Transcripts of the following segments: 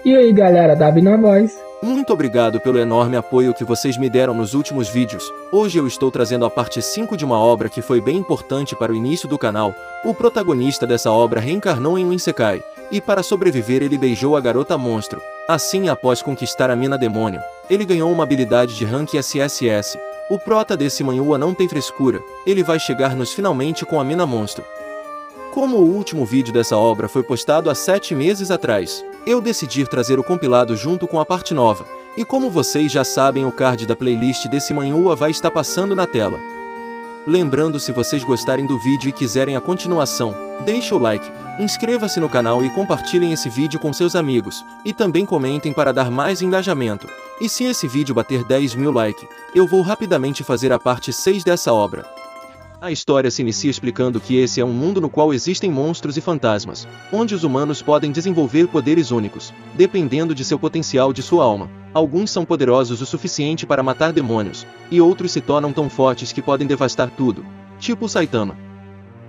E aí galera, Davi na voz. Muito obrigado pelo enorme apoio que vocês me deram nos últimos vídeos. Hoje eu estou trazendo a parte 5 de uma obra que foi bem importante para o início do canal. O protagonista dessa obra reencarnou em um Isekai, e para sobreviver ele beijou a garota monstro. Assim, após conquistar a mina demônio, ele ganhou uma habilidade de rank SSS. O prota desse manhwa não tem frescura, ele vai chegar nos finalmente com a mina monstro. Como o último vídeo dessa obra foi postado há 7 meses atrás, eu decidi trazer o compilado junto com a parte nova, e como vocês já sabem, o card da playlist desse manhwa vai estar passando na tela. Lembrando, se vocês gostarem do vídeo e quiserem a continuação, deixe o like, inscreva-se no canal e compartilhem esse vídeo com seus amigos, e também comentem para dar mais engajamento. E se esse vídeo bater 10.000 likes, eu vou rapidamente fazer a parte 6 dessa obra. A história se inicia explicando que esse é um mundo no qual existem monstros e fantasmas, onde os humanos podem desenvolver poderes únicos, dependendo de seu potencial de sua alma. Alguns são poderosos o suficiente para matar demônios, e outros se tornam tão fortes que podem devastar tudo, tipo Saitama.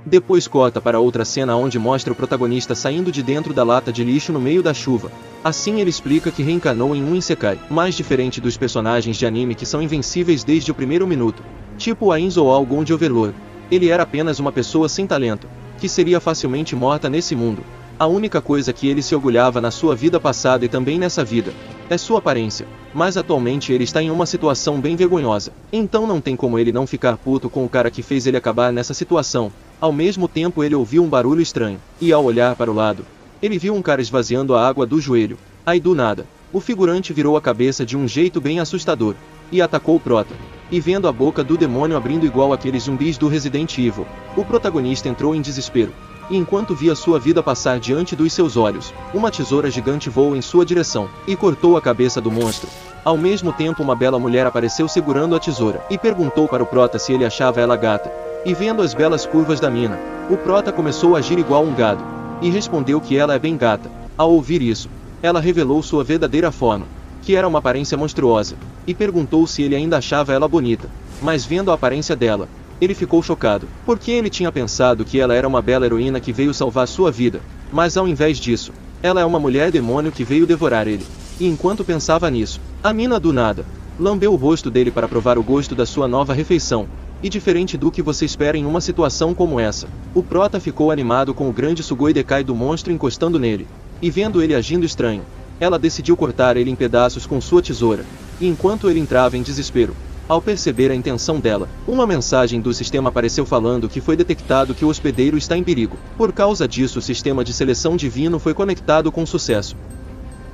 Depois corta para outra cena onde mostra o protagonista saindo de dentro da lata de lixo no meio da chuva. Assim ele explica que reencarnou em um Isekai, mais diferente dos personagens de anime que são invencíveis desde o primeiro minuto, tipo a Inzo Algon de Overlord. Ele era apenas uma pessoa sem talento, que seria facilmente morta nesse mundo. A única coisa que ele se orgulhava na sua vida passada e também nessa vida, é sua aparência, mas atualmente ele está em uma situação bem vergonhosa. Então não tem como ele não ficar puto com o cara que fez ele acabar nessa situação. Ao mesmo tempo ele ouviu um barulho estranho, e ao olhar para o lado, ele viu um cara esvaziando a água do joelho. Aí do nada, o figurante virou a cabeça de um jeito bem assustador, e atacou o prota. E vendo a boca do demônio abrindo igual aqueles zumbis do Resident Evil, o protagonista entrou em desespero. E enquanto via sua vida passar diante dos seus olhos, uma tesoura gigante voou em sua direção, e cortou a cabeça do monstro. Ao mesmo tempo uma bela mulher apareceu segurando a tesoura, e perguntou para o prota se ele achava ela gata. E vendo as belas curvas da mina, o prota começou a agir igual um gado, e respondeu que ela é bem gata. Ao ouvir isso, ela revelou sua verdadeira forma, que era uma aparência monstruosa, e perguntou se ele ainda achava ela bonita. Mas vendo a aparência dela, ele ficou chocado, porque ele tinha pensado que ela era uma bela heroína que veio salvar sua vida, mas ao invés disso, ela é uma mulher demônio que veio devorar ele. E enquanto pensava nisso, a mina do nada lambeu o rosto dele para provar o gosto da sua nova refeição. E diferente do que você espera em uma situação como essa, o prota ficou animado com o grande Sugoi Dekai do monstro encostando nele, e vendo ele agindo estranho, ela decidiu cortar ele em pedaços com sua tesoura. E enquanto ele entrava em desespero, ao perceber a intenção dela, uma mensagem do sistema apareceu falando que foi detectado que o hospedeiro está em perigo. Por causa disso, o sistema de seleção divino foi conectado com sucesso.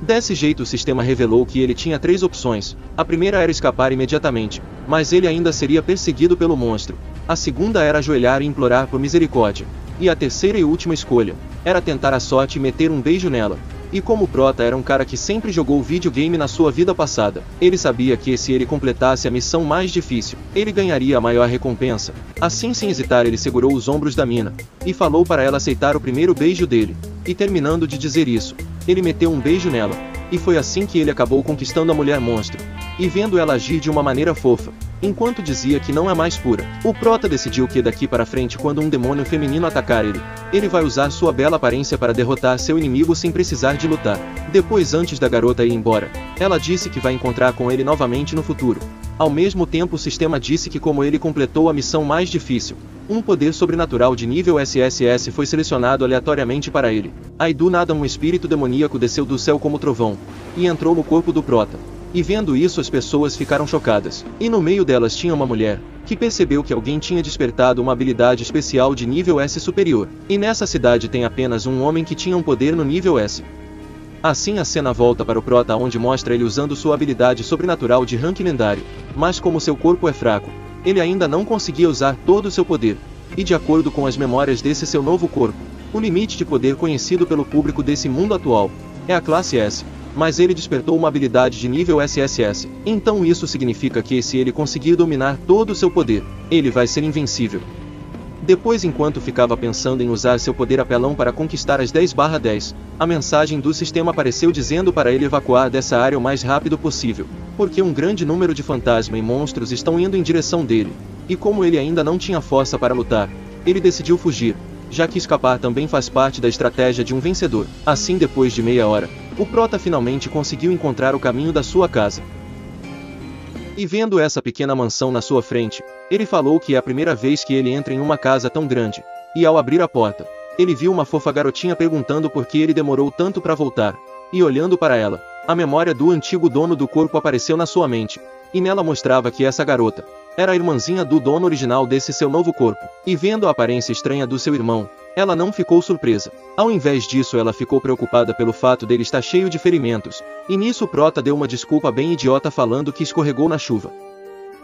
Desse jeito o sistema revelou que ele tinha 3 opções. A primeira era escapar imediatamente, mas ele ainda seria perseguido pelo monstro. A segunda era ajoelhar e implorar por misericórdia. E a terceira e última escolha era tentar a sorte e meter um beijo nela. E como o prota era um cara que sempre jogou videogame na sua vida passada, ele sabia que se ele completasse a missão mais difícil, ele ganharia a maior recompensa. Assim, sem hesitar, ele segurou os ombros da mina, e falou para ela aceitar o primeiro beijo dele. E terminando de dizer isso, ele meteu um beijo nela. E foi assim que ele acabou conquistando a mulher monstro. E vendo ela agir de uma maneira fofa, enquanto dizia que não é mais pura, o prota decidiu que daqui para frente, quando um demônio feminino atacar ele vai usar sua bela aparência para derrotar seu inimigo sem precisar de lutar. Depois, antes da garota ir embora, ela disse que vai encontrar com ele novamente no futuro. Ao mesmo tempo, o sistema disse que como ele completou a missão mais difícil, um poder sobrenatural de nível SSS foi selecionado aleatoriamente para ele. Aí do nada um espírito demoníaco desceu do céu como trovão, e entrou no corpo do prota. E vendo isso as pessoas ficaram chocadas, e no meio delas tinha uma mulher, que percebeu que alguém tinha despertado uma habilidade especial de nível S superior. E nessa cidade tem apenas um homem que tinha um poder no nível S. Assim a cena volta para o prota, onde mostra ele usando sua habilidade sobrenatural de rank lendário, mas como seu corpo é fraco, ele ainda não conseguia usar todo o seu poder. E de acordo com as memórias desse seu novo corpo, o limite de poder conhecido pelo público desse mundo atual é a classe S. Mas ele despertou uma habilidade de nível SSS, então isso significa que se ele conseguir dominar todo o seu poder, ele vai ser invencível. Depois, enquanto ficava pensando em usar seu poder apelão para conquistar as 10/10, a mensagem do sistema apareceu dizendo para ele evacuar dessa área o mais rápido possível, porque um grande número de fantasmas e monstros estão indo em direção dele, e como ele ainda não tinha força para lutar, ele decidiu fugir, já que escapar também faz parte da estratégia de um vencedor. Assim, depois de meia hora, o Prota finalmente conseguiu encontrar o caminho da sua casa. E vendo essa pequena mansão na sua frente, ele falou que é a primeira vez que ele entra em uma casa tão grande, e ao abrir a porta, ele viu uma fofa garotinha perguntando por que ele demorou tanto para voltar, e olhando para ela, a memória do antigo dono do corpo apareceu na sua mente, e nela mostrava que essa garota era a irmãzinha do dono original desse seu novo corpo, e vendo a aparência estranha do seu irmão, ela não ficou surpresa. Ao invés disso, ela ficou preocupada pelo fato dele estar cheio de ferimentos, e nisso o Prota deu uma desculpa bem idiota falando que escorregou na chuva.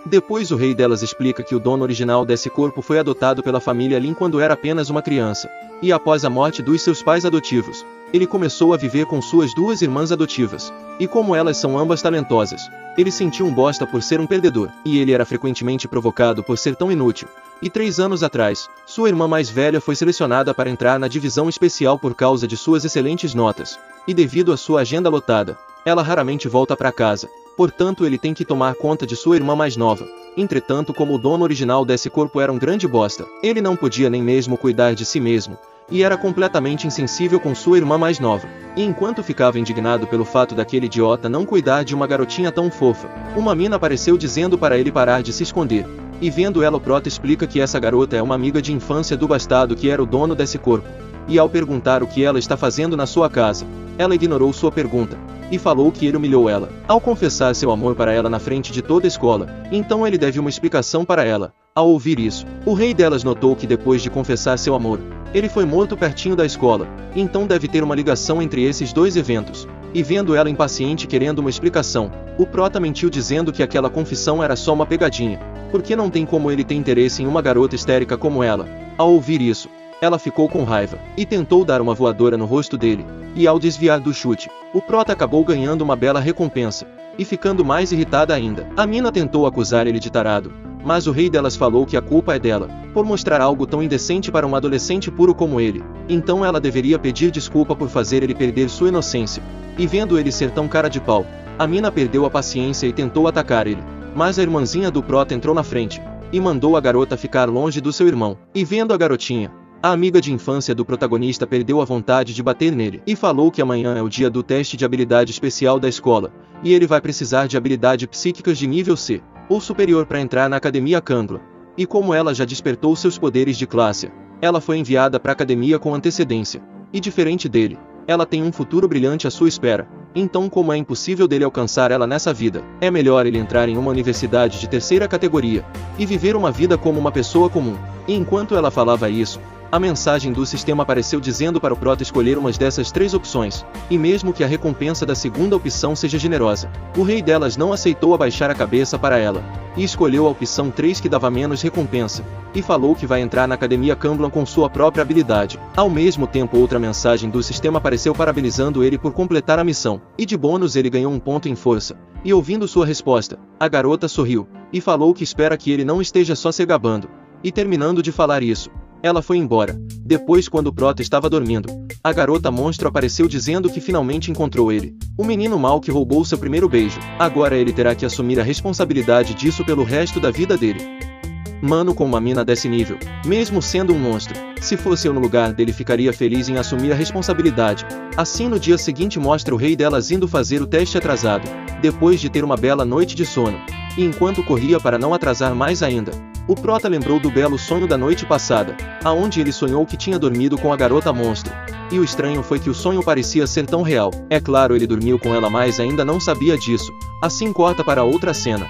Depois o rei delas explica que o dono original desse corpo foi adotado pela família Lin quando era apenas uma criança, e após a morte dos seus pais adotivos, ele começou a viver com suas duas irmãs adotivas, e como elas são ambas talentosas, ele sentiu um bosta por ser um perdedor, e ele era frequentemente provocado por ser tão inútil. E 3 anos atrás, sua irmã mais velha foi selecionada para entrar na divisão especial por causa de suas excelentes notas, e devido à sua agenda lotada, ela raramente volta para casa, portanto ele tem que tomar conta de sua irmã mais nova. Entretanto, como o dono original desse corpo era um grande bosta, ele não podia nem mesmo cuidar de si mesmo, e era completamente insensível com sua irmã mais nova. E enquanto ficava indignado pelo fato daquele idiota não cuidar de uma garotinha tão fofa, uma mina apareceu dizendo para ele parar de se esconder. E vendo ela, o Prota explica que essa garota é uma amiga de infância do bastardo que era o dono desse corpo. E ao perguntar o que ela está fazendo na sua casa, ela ignorou sua pergunta, e falou que ele humilhou ela, ao confessar seu amor para ela na frente de toda a escola, então ele deve uma explicação para ela. Ao ouvir isso, o rei delas notou que depois de confessar seu amor, ele foi morto pertinho da escola, então deve ter uma ligação entre esses dois eventos. E vendo ela impaciente querendo uma explicação, o Prota mentiu dizendo que aquela confissão era só uma pegadinha, porque não tem como ele ter interesse em uma garota histérica como ela. Ao ouvir isso, ela ficou com raiva, e tentou dar uma voadora no rosto dele, e ao desviar do chute, o Prota acabou ganhando uma bela recompensa, e ficando mais irritada ainda. A mina tentou acusar ele de tarado, mas o rei delas falou que a culpa é dela, por mostrar algo tão indecente para um adolescente puro como ele, então ela deveria pedir desculpa por fazer ele perder sua inocência. E vendo ele ser tão cara de pau, a mina perdeu a paciência e tentou atacar ele, mas a irmãzinha do Prota entrou na frente, e mandou a garota ficar longe do seu irmão. E vendo a garotinha, a amiga de infância do protagonista perdeu a vontade de bater nele, e falou que amanhã é o dia do teste de habilidade especial da escola, e ele vai precisar de habilidades psíquicas de nível C, ou superior para entrar na Academia Kangla. E como ela já despertou seus poderes de classe, ela foi enviada para a academia com antecedência, e diferente dele, ela tem um futuro brilhante à sua espera. Então, como é impossível dele alcançar ela nessa vida, é melhor ele entrar em uma universidade de 3ª categoria, e viver uma vida como uma pessoa comum. E enquanto ela falava isso, a mensagem do sistema apareceu dizendo para o Prota escolher uma dessas 3 opções, e mesmo que a recompensa da segunda opção seja generosa, o rei delas não aceitou abaixar a cabeça para ela, e escolheu a opção 3 que dava menos recompensa, e falou que vai entrar na Academia Kangla com sua própria habilidade. Ao mesmo tempo, outra mensagem do sistema apareceu parabenizando ele por completar a missão, e de bônus ele ganhou um ponto em força. E ouvindo sua resposta, a garota sorriu, e falou que espera que ele não esteja só se gabando. E terminando de falar isso, ela foi embora. Depois, quando o Prota estava dormindo, a garota monstro apareceu dizendo que finalmente encontrou ele, o menino mau que roubou seu primeiro beijo. Agora ele terá que assumir a responsabilidade disso pelo resto da vida dele. Mano, com uma mina desse nível, mesmo sendo um monstro, se fosse eu no lugar dele ficaria feliz em assumir a responsabilidade. Assim, no dia seguinte mostra o rei delas indo fazer o teste atrasado, depois de ter uma bela noite de sono. E enquanto corria para não atrasar mais ainda, o Prota lembrou do belo sonho da noite passada, aonde ele sonhou que tinha dormido com a garota monstro. E o estranho foi que o sonho parecia ser tão real. É claro, ele dormiu com ela, mas ainda não sabia disso. Assim corta para outra cena,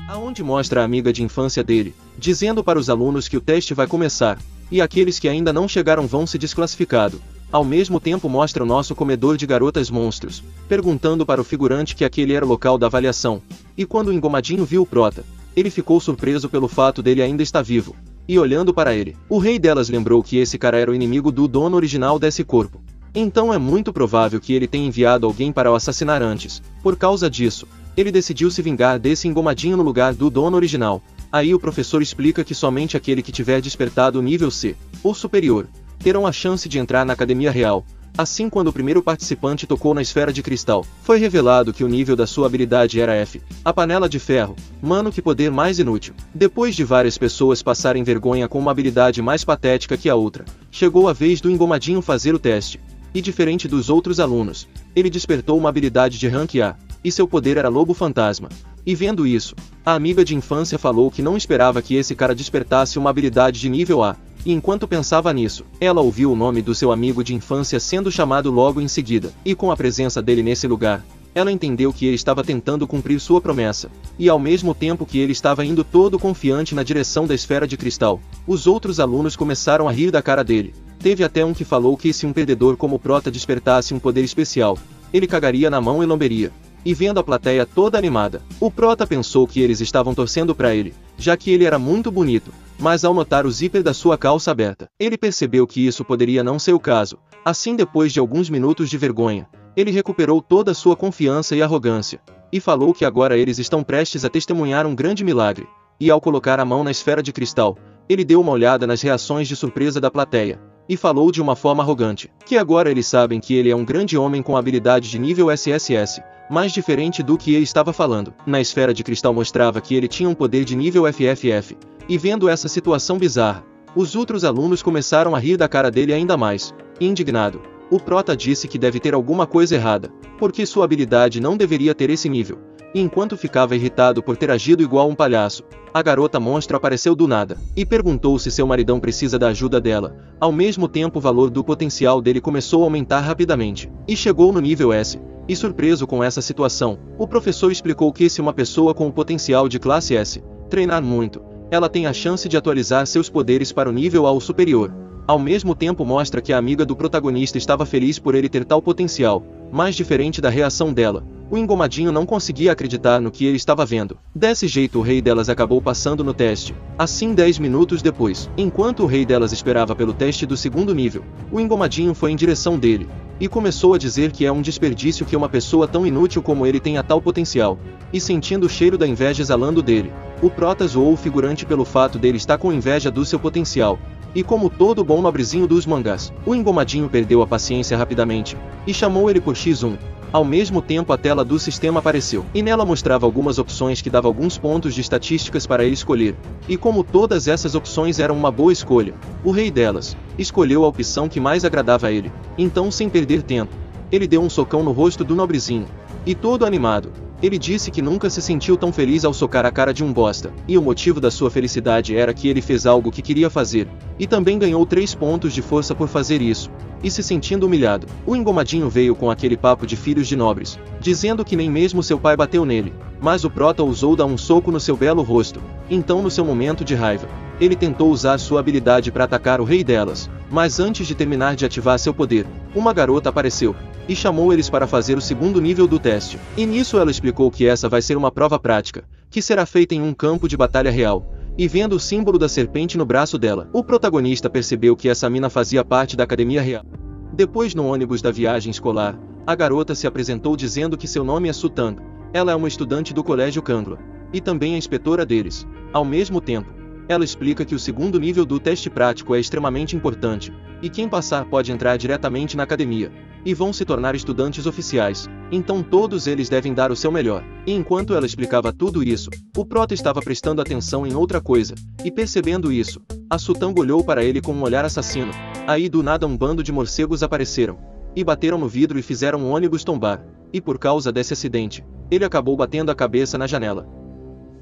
aonde mostra a amiga de infância dele, dizendo para os alunos que o teste vai começar, e aqueles que ainda não chegaram vão ser desclassificados. Ao mesmo tempo mostra o nosso comedor de garotas monstros, perguntando para o figurante que aquele era o local da avaliação. E quando o engomadinho viu o Prota, ele ficou surpreso pelo fato dele ainda estar vivo. E olhando para ele, o rei delas lembrou que esse cara era o inimigo do dono original desse corpo. Então é muito provável que ele tenha enviado alguém para o assassinar antes. Por causa disso, ele decidiu se vingar desse engomadinho no lugar do dono original. Aí o professor explica que somente aquele que tiver despertado o nível C, ou superior, terão a chance de entrar na Academia Real. Assim, quando o primeiro participante tocou na esfera de cristal, foi revelado que o nível da sua habilidade era F, a panela de ferro. Mano, que poder mais inútil. Depois de várias pessoas passarem vergonha com uma habilidade mais patética que a outra, chegou a vez do engomadinho fazer o teste. E diferente dos outros alunos, Ele despertou uma habilidade de rank A, e seu poder era Lobo Fantasma. E vendo isso, a amiga de infância falou que não esperava que esse cara despertasse uma habilidade de nível A. E enquanto pensava nisso, ela ouviu o nome do seu amigo de infância sendo chamado logo em seguida. E com a presença dele nesse lugar, ela entendeu que ele estava tentando cumprir sua promessa. E ao mesmo tempo que ele estava indo todo confiante na direção da esfera de cristal, os outros alunos começaram a rir da cara dele. Teve até um que falou que se um perdedor como o Prota despertasse um poder especial, ele cagaria na mão e lamberia. E vendo a plateia toda animada, o Prota pensou que eles estavam torcendo para ele, já que ele era muito bonito, mas ao notar o zíper da sua calça aberta, ele percebeu que isso poderia não ser o caso. Assim, depois de alguns minutos de vergonha, ele recuperou toda a sua confiança e arrogância, e falou que agora eles estão prestes a testemunhar um grande milagre. E ao colocar a mão na esfera de cristal, ele deu uma olhada nas reações de surpresa da plateia, e falou de uma forma arrogante, que agora eles sabem que ele é um grande homem com habilidade de nível SSS, mais diferente do que ele estava falando. Na esfera de cristal mostrava que ele tinha um poder de nível FFF, e vendo essa situação bizarra, os outros alunos começaram a rir da cara dele ainda mais. Indignado, o Prota disse que deve ter alguma coisa errada, porque sua habilidade não deveria ter esse nível. E enquanto ficava irritado por ter agido igual um palhaço, a garota monstro apareceu do nada, e perguntou se seu maridão precisa da ajuda dela. Ao mesmo tempo o valor do potencial dele começou a aumentar rapidamente, e chegou no nível S. E surpreso com essa situação, o professor explicou que se uma pessoa com o potencial de classe S treinar muito, ela tem a chance de atualizar seus poderes para o nível A ou superior. Ao mesmo tempo mostra que a amiga do protagonista estava feliz por ele ter tal potencial, mas diferente da reação dela, o engomadinho não conseguia acreditar no que ele estava vendo. Desse jeito o rei delas acabou passando no teste. Assim 10 minutos depois, enquanto o rei delas esperava pelo teste do segundo nível, o engomadinho foi em direção dele, e começou a dizer que é um desperdício que uma pessoa tão inútil como ele tenha tal potencial, e sentindo o cheiro da inveja exalando dele, o Prota zoou o figurante pelo fato dele estar com inveja do seu potencial. E como todo bom nobrezinho dos mangás, o engomadinho perdeu a paciência rapidamente, e chamou ele por X1. Ao mesmo tempo a tela do sistema apareceu, e nela mostrava algumas opções que davam alguns pontos de estatísticas para ele escolher. E como todas essas opções eram uma boa escolha, o rei delas escolheu a opção que mais agradava a ele. Então, sem perder tempo, ele deu um socão no rosto do nobrezinho. E todo animado, ele disse que nunca se sentiu tão feliz ao socar a cara de um bosta, e o motivo da sua felicidade era que ele fez algo que queria fazer, e também ganhou 3 pontos de força por fazer isso. E se sentindo humilhado, o engomadinho veio com aquele papo de filhos de nobres, dizendo que nem mesmo seu pai bateu nele, mas o Prota ousou dar um soco no seu belo rosto. Então, no seu momento de raiva, ele tentou usar sua habilidade para atacar o rei delas, mas antes de terminar de ativar seu poder, uma garota apareceu, e chamou eles para fazer o segundo nível do teste. E nisso ela explicou que essa vai ser uma prova prática, que será feita em um campo de batalha real. E vendo o símbolo da serpente no braço dela, o protagonista percebeu que essa mina fazia parte da academia real. Depois, no ônibus da viagem escolar, a garota se apresentou dizendo que seu nome é Sutang. Ela é uma estudante do colégio Kangla, e também a inspetora deles. Ao mesmo tempo, ela explica que o segundo nível do teste prático é extremamente importante, e quem passar pode entrar diretamente na academia, e vão se tornar estudantes oficiais, então todos eles devem dar o seu melhor. E enquanto ela explicava tudo isso, o Prota estava prestando atenção em outra coisa, e percebendo isso, a Sutang olhou para ele com um olhar assassino. Aí do nada um bando de morcegos apareceram, e bateram no vidro e fizeram o ônibus tombar, e por causa desse acidente, ele acabou batendo a cabeça na janela.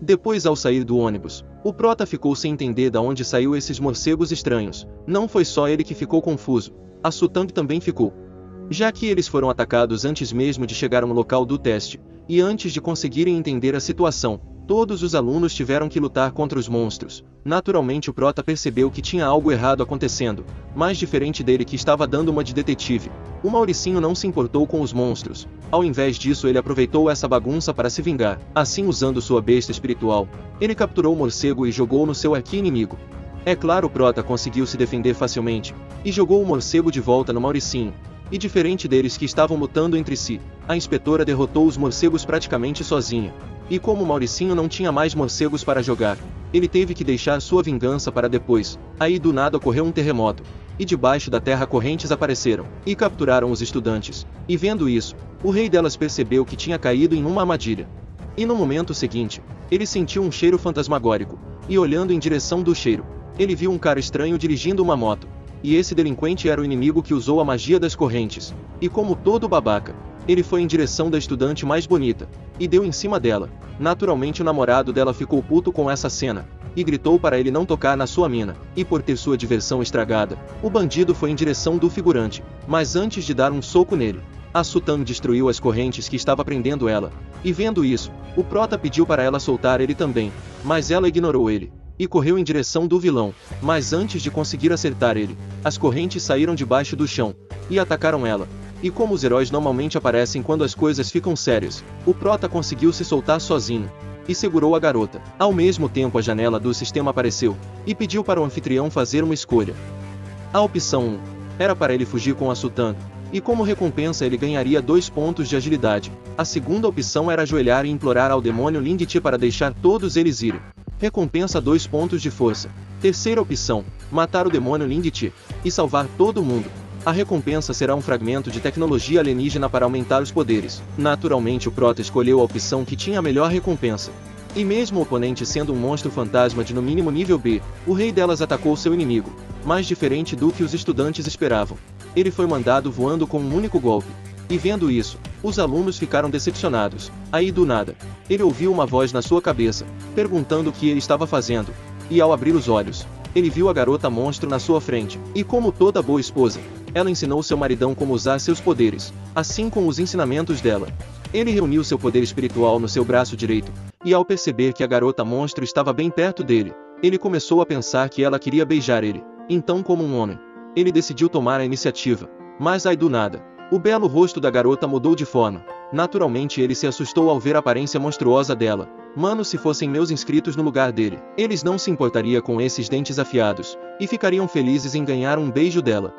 Depois, ao sair do ônibus, o Prota ficou sem entender de onde saiu esses morcegos estranhos. Não foi só ele que ficou confuso, a Sutang também ficou, já que eles foram atacados antes mesmo de chegar no local do teste, e antes de conseguirem entender a situação, todos os alunos tiveram que lutar contra os monstros. Naturalmente o Prota percebeu que tinha algo errado acontecendo, mas diferente dele que estava dando uma de detetive, o Mauricinho não se importou com os monstros. Ao invés disso ele aproveitou essa bagunça para se vingar. Assim, usando sua besta espiritual, ele capturou o morcego e jogou no seu arqui-inimigo. É claro, o Prota conseguiu se defender facilmente, e jogou o morcego de volta no Mauricinho. E diferente deles que estavam lutando entre si, a inspetora derrotou os morcegos praticamente sozinha. E como o Mauricinho não tinha mais morcegos para jogar, ele teve que deixar sua vingança para depois. Aí do nada ocorreu um terremoto, e debaixo da terra correntes apareceram, e capturaram os estudantes. E vendo isso, o rei delas percebeu que tinha caído em uma armadilha. E no momento seguinte, ele sentiu um cheiro fantasmagórico, e olhando em direção do cheiro, ele viu um cara estranho dirigindo uma moto. e esse delinquente era o inimigo que usou a magia das correntes. E como todo babaca, ele foi em direção da estudante mais bonita, e deu em cima dela. Naturalmente o namorado dela ficou puto com essa cena, e gritou para ele não tocar na sua mina, e por ter sua diversão estragada, o bandido foi em direção do figurante, mas antes de dar um soco nele, a Sutang destruiu as correntes que estava prendendo ela, e vendo isso, o prota pediu para ela soltar ele também, mas ela ignorou ele, e correu em direção do vilão, mas antes de conseguir acertar ele, as correntes saíram debaixo do chão, e atacaram ela. E como os heróis normalmente aparecem quando as coisas ficam sérias, o prota conseguiu se soltar sozinho, e segurou a garota. Ao mesmo tempo a janela do sistema apareceu, e pediu para o anfitrião fazer uma escolha. A opção 1 era para ele fugir com a Sutang, e como recompensa ele ganharia 2 pontos de agilidade. A segunda opção era ajoelhar e implorar ao demônio Lingti para deixar todos eles irem. Recompensa 2 pontos de força. Terceira opção, matar o demônio Lingti, e salvar todo mundo. A recompensa será um fragmento de tecnologia alienígena para aumentar os poderes. Naturalmente o prota escolheu a opção que tinha a melhor recompensa. E mesmo o oponente sendo um monstro fantasma de no mínimo nível B, o rei delas atacou seu inimigo, mais diferente do que os estudantes esperavam. Ele foi mandado voando com um único golpe. E vendo isso, os alunos ficaram decepcionados. Aí do nada, ele ouviu uma voz na sua cabeça, perguntando o que ele estava fazendo. E ao abrir os olhos, ele viu a garota monstro na sua frente. E como toda boa esposa, ela ensinou seu maridão como usar seus poderes, assim como os ensinamentos dela. Ele reuniu seu poder espiritual no seu braço direito, e ao perceber que a garota monstro estava bem perto dele, ele começou a pensar que ela queria beijar ele. Então, como um homem, ele decidiu tomar a iniciativa. Mas aí do nada, o belo rosto da garota mudou de forma. Naturalmente ele se assustou ao ver a aparência monstruosa dela. Mano, se fossem meus inscritos no lugar dele, eles não se importariam com esses dentes afiados, e ficariam felizes em ganhar um beijo dela.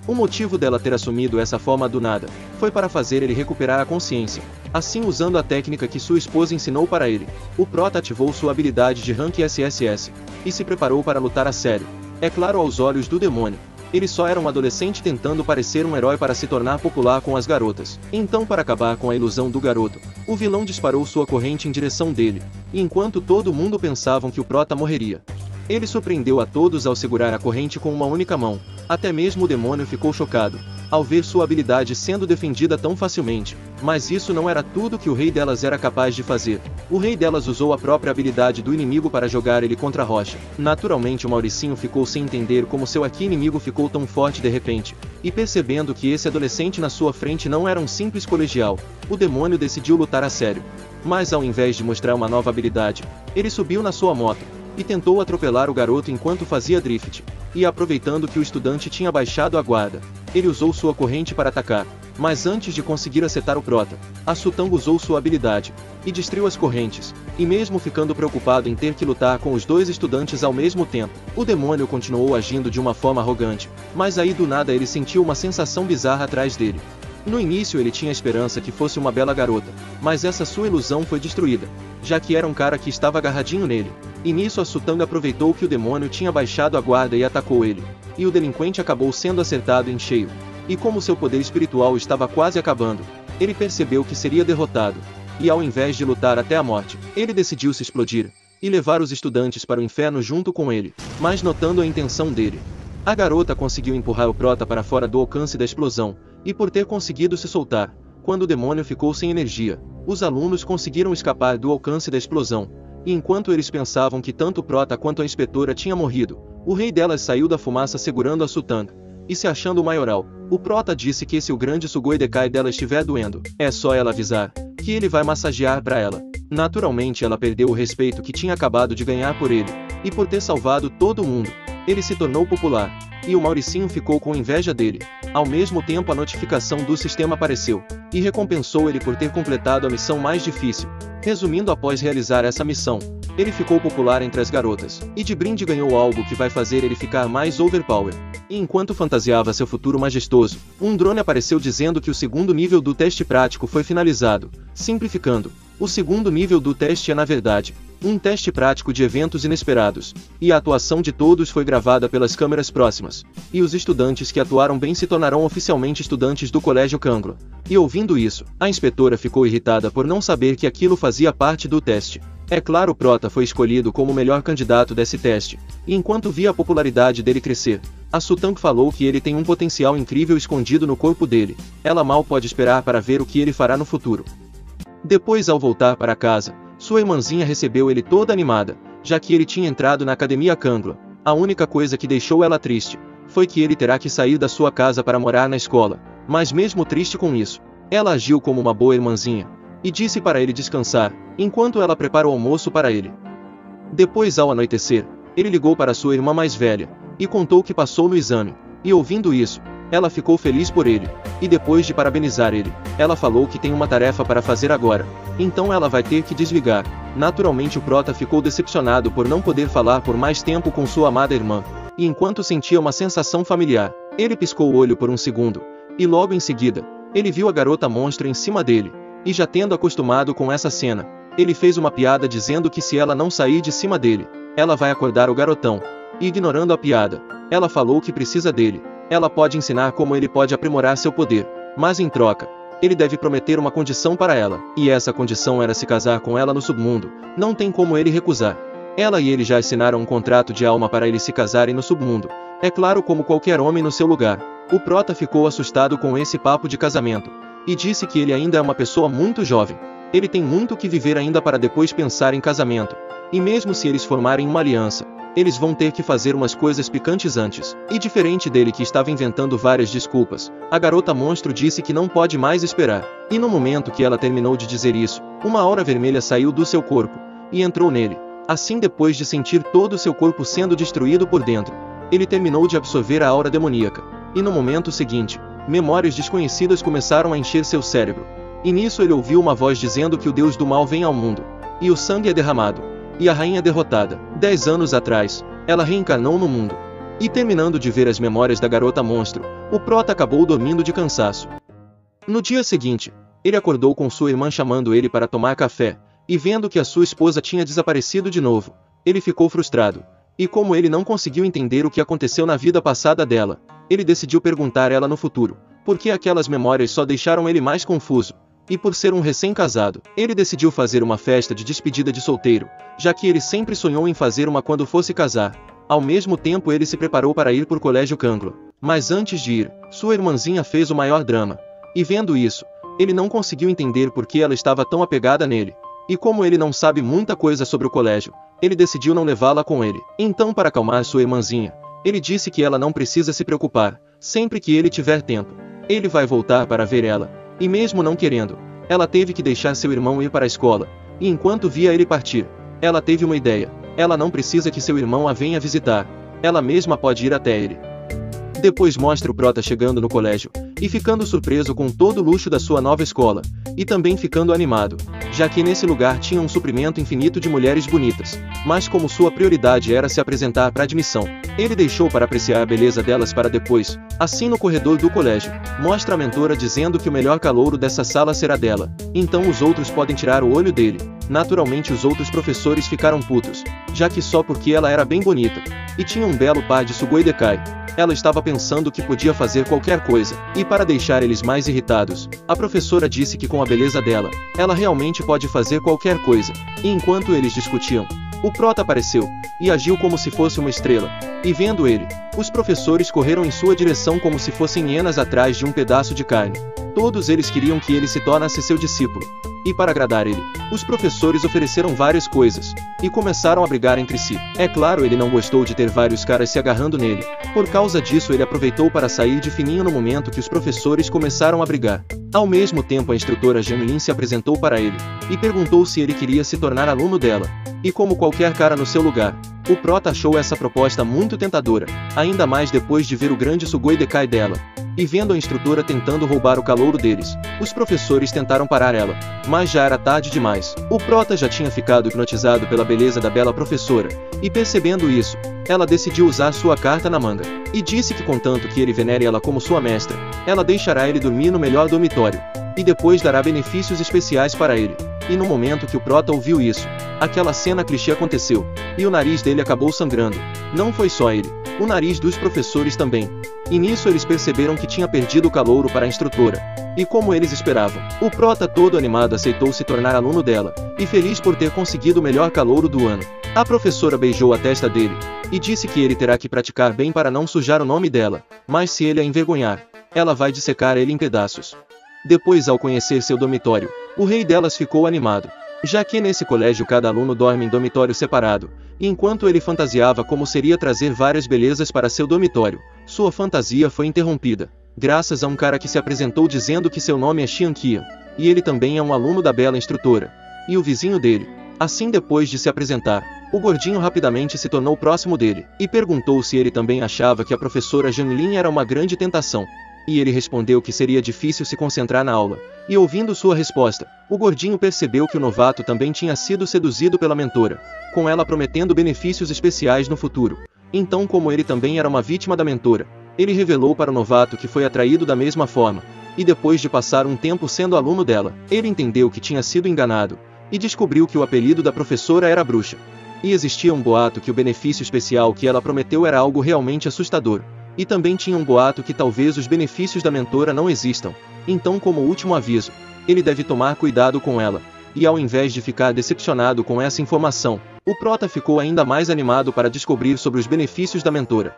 O motivo dela ter assumido essa forma do nada, foi para fazer ele recuperar a consciência. Assim, usando a técnica que sua esposa ensinou para ele, o prota ativou sua habilidade de rank SSS, e se preparou para lutar a sério. É claro, aos olhos do demônio, ele só era um adolescente tentando parecer um herói para se tornar popular com as garotas. Então, para acabar com a ilusão do garoto, o vilão disparou sua corrente em direção dele, e enquanto todo mundo pensavam que o prota morreria, ele surpreendeu a todos ao segurar a corrente com uma única mão. Até mesmo o demônio ficou chocado, ao ver sua habilidade sendo defendida tão facilmente. Mas isso não era tudo que o rei delas era capaz de fazer. O rei delas usou a própria habilidade do inimigo para jogar ele contra a rocha. Naturalmente o Mauricinho ficou sem entender como seu aqui inimigo ficou tão forte de repente. E percebendo que esse adolescente na sua frente não era um simples colegial, o demônio decidiu lutar a sério. Mas ao invés de mostrar uma nova habilidade, ele subiu na sua moto e tentou atropelar o garoto enquanto fazia drift. E aproveitando que o estudante tinha baixado a guarda, ele usou sua corrente para atacar. Mas antes de conseguir acertar o prota, a Sutang usou sua habilidade e destruiu as correntes. E mesmo ficando preocupado em ter que lutar com os dois estudantes ao mesmo tempo, o demônio continuou agindo de uma forma arrogante. Mas aí do nada ele sentiu uma sensação bizarra atrás dele. No início ele tinha esperança que fosse uma bela garota, mas essa sua ilusão foi destruída, já que era um cara que estava agarradinho nele. E nisso a Sutang aproveitou que o demônio tinha baixado a guarda e atacou ele. E o delinquente acabou sendo acertado em cheio. E como seu poder espiritual estava quase acabando, ele percebeu que seria derrotado. E ao invés de lutar até a morte, ele decidiu se explodir e levar os estudantes para o inferno junto com ele. Mas notando a intenção dele, a garota conseguiu empurrar o prota para fora do alcance da explosão. E por ter conseguido se soltar, quando o demônio ficou sem energia, os alunos conseguiram escapar do alcance da explosão. E enquanto eles pensavam que tanto o prota quanto a inspetora tinham morrido, o rei delas saiu da fumaça segurando a Sutang. E se achando o maioral, o prota disse que se o grande Sugoi Dekai dela estiver doendo, é só ela avisar, que ele vai massagear para ela. Naturalmente ela perdeu o respeito que tinha acabado de ganhar por ele, e por ter salvado todo mundo, ele se tornou popular. E o Mauricinho ficou com inveja dele. Ao mesmo tempo a notificação do sistema apareceu, e recompensou ele por ter completado a missão mais difícil. Resumindo, após realizar essa missão, ele ficou popular entre as garotas, e de brinde ganhou algo que vai fazer ele ficar mais overpower. E enquanto fantasiava seu futuro majestoso, um drone apareceu dizendo que o segundo nível do teste prático foi finalizado. Simplificando, o segundo nível do teste é na verdade um teste prático de eventos inesperados, e a atuação de todos foi gravada pelas câmeras próximas, e os estudantes que atuaram bem se tornarão oficialmente estudantes do Colégio Kangro. E ouvindo isso, a inspetora ficou irritada por não saber que aquilo fazia parte do teste. É claro, o Prota foi escolhido como o melhor candidato desse teste, e enquanto via a popularidade dele crescer, a Sutang falou que ele tem um potencial incrível escondido no corpo dele. Ela mal pode esperar para ver o que ele fará no futuro. Depois, ao voltar para casa, sua irmãzinha recebeu ele toda animada, já que ele tinha entrado na Academia Kanglo. A única coisa que deixou ela triste foi que ele terá que sair da sua casa para morar na escola, mas mesmo triste com isso, ela agiu como uma boa irmãzinha, e disse para ele descansar, enquanto ela prepara o almoço para ele. Depois, ao anoitecer, ele ligou para sua irmã mais velha, e contou que passou no exame, e ouvindo isso, ela ficou feliz por ele, e depois de parabenizar ele, ela falou que tem uma tarefa para fazer agora, então ela vai ter que desligar. Naturalmente o Prota ficou decepcionado por não poder falar por mais tempo com sua amada irmã, e enquanto sentia uma sensação familiar, ele piscou o olho por um segundo, e logo em seguida, ele viu a garota monstro em cima dele, e já tendo acostumado com essa cena, ele fez uma piada dizendo que se ela não sair de cima dele, ela vai acordar o garotão. E ignorando a piada, ela falou que precisa dele. Ela pode ensinar como ele pode aprimorar seu poder, mas em troca, ele deve prometer uma condição para ela, e essa condição era se casar com ela no submundo. Não tem como ele recusar. Ela e ele já assinaram um contrato de alma para eles se casarem no submundo. É claro, como qualquer homem no seu lugar. O Prota ficou assustado com esse papo de casamento, e disse que ele ainda é uma pessoa muito jovem. Ele tem muito que viver ainda para depois pensar em casamento, e mesmo se eles formarem uma aliança, eles vão ter que fazer umas coisas picantes antes. E diferente dele, que estava inventando várias desculpas, a garota monstro disse que não pode mais esperar. E no momento que ela terminou de dizer isso, uma aura vermelha saiu do seu corpo, e entrou nele. Assim, depois de sentir todo o seu corpo sendo destruído por dentro, ele terminou de absorver a aura demoníaca. E no momento seguinte, memórias desconhecidas começaram a encher seu cérebro. E nisso ele ouviu uma voz dizendo que o Deus do mal vem ao mundo, e o sangue é derramado, e a rainha derrotada. 10 anos atrás, ela reencarnou no mundo. E terminando de ver as memórias da garota monstro, o Prota acabou dormindo de cansaço. No dia seguinte, ele acordou com sua irmã chamando ele para tomar café, e vendo que a sua esposa tinha desaparecido de novo, ele ficou frustrado. E como ele não conseguiu entender o que aconteceu na vida passada dela, ele decidiu perguntar ela no futuro, porque aquelas memórias só deixaram ele mais confuso. E por ser um recém-casado, ele decidiu fazer uma festa de despedida de solteiro, já que ele sempre sonhou em fazer uma quando fosse casar. Ao mesmo tempo, ele se preparou para ir para o Colégio Kanglo. Mas antes de ir, sua irmãzinha fez o maior drama. E vendo isso, ele não conseguiu entender por que ela estava tão apegada nele. E como ele não sabe muita coisa sobre o colégio, ele decidiu não levá-la com ele. Então, para acalmar sua irmãzinha, ele disse que ela não precisa se preocupar. Sempre que ele tiver tempo, ele vai voltar para ver ela. E mesmo não querendo, ela teve que deixar seu irmão ir para a escola, e enquanto via ele partir, ela teve uma ideia. Ela não precisa que seu irmão a venha visitar, ela mesma pode ir até ele. Depois mostra o Prota chegando no colégio, e ficando surpreso com todo o luxo da sua nova escola, e também ficando animado, já que nesse lugar tinha um suprimento infinito de mulheres bonitas, mas como sua prioridade era se apresentar para admissão, ele deixou para apreciar a beleza delas para depois. Assim, no corredor do colégio, mostra a mentora dizendo que o melhor calouro dessa sala será dela, então os outros podem tirar o olho dele. Naturalmente os outros professores ficaram putos, já que só porque ela era bem bonita, e tinha um belo par de Sugoi Dekai, ela estava pensando que podia fazer qualquer coisa, e para deixar eles mais irritados, a professora disse que com a beleza dela, ela realmente pode fazer qualquer coisa. E enquanto eles discutiam, o Prota apareceu, e agiu como se fosse uma estrela, e vendo ele, os professores correram em sua direção como se fossem hienas atrás de um pedaço de carne. Todos eles queriam que ele se tornasse seu discípulo. E para agradar ele, os professores ofereceram várias coisas, e começaram a brigar entre si. É claro, ele não gostou de ter vários caras se agarrando nele. Por causa disso, ele aproveitou para sair de fininho no momento que os professores começaram a brigar. Ao mesmo tempo, a instrutora Janlin se apresentou para ele, e perguntou se ele queria se tornar aluno dela. E como qualquer cara no seu lugar, o Prota achou essa proposta muito tentadora, ainda mais depois de ver o grande Sugoi Dekai dela. E vendo a instrutora tentando roubar o calouro deles, os professores tentaram parar ela, mas já era tarde demais. O Prota já tinha ficado hipnotizado pela beleza da bela professora, e percebendo isso, ela decidiu usar sua carta na manga, e disse que contanto que ele venere ela como sua mestra, ela deixará ele dormir no melhor dormitório, e depois dará benefícios especiais para ele. E no momento que o Prota ouviu isso, Aquela cena clichê aconteceu, e o nariz dele acabou sangrando. Não foi só ele, o nariz dos professores também. E nisso eles perceberam que tinha perdido o calouro para a instrutora. E como eles esperavam, o prota todo animado aceitou se tornar aluno dela, e feliz por ter conseguido o melhor calouro do ano. A professora beijou a testa dele, e disse que ele terá que praticar bem para não sujar o nome dela, mas se ele a envergonhar, ela vai dissecar ele em pedaços. Depois, ao conhecer seu dormitório, o rei delas ficou animado, já que nesse colégio cada aluno dorme em dormitório separado, e enquanto ele fantasiava como seria trazer várias belezas para seu dormitório, sua fantasia foi interrompida, graças a um cara que se apresentou dizendo que seu nome é Xian Qian, e ele também é um aluno da bela instrutora, e o vizinho dele. Assim, depois de se apresentar, o gordinho rapidamente se tornou próximo dele, e perguntou se ele também achava que a professora Janlin era uma grande tentação. E ele respondeu que seria difícil se concentrar na aula, e ouvindo sua resposta, o gordinho percebeu que o novato também tinha sido seduzido pela mentora, com ela prometendo benefícios especiais no futuro. Então, como ele também era uma vítima da mentora, ele revelou para o novato que foi atraído da mesma forma, e depois de passar um tempo sendo aluno dela, ele entendeu que tinha sido enganado, e descobriu que o apelido da professora era Bruxa. E existia um boato que o benefício especial que ela prometeu era algo realmente assustador. E também tinha um boato que talvez os benefícios da mentora não existam. Então, como último aviso, ele deve tomar cuidado com ela. E ao invés de ficar decepcionado com essa informação, o prota ficou ainda mais animado para descobrir sobre os benefícios da mentora.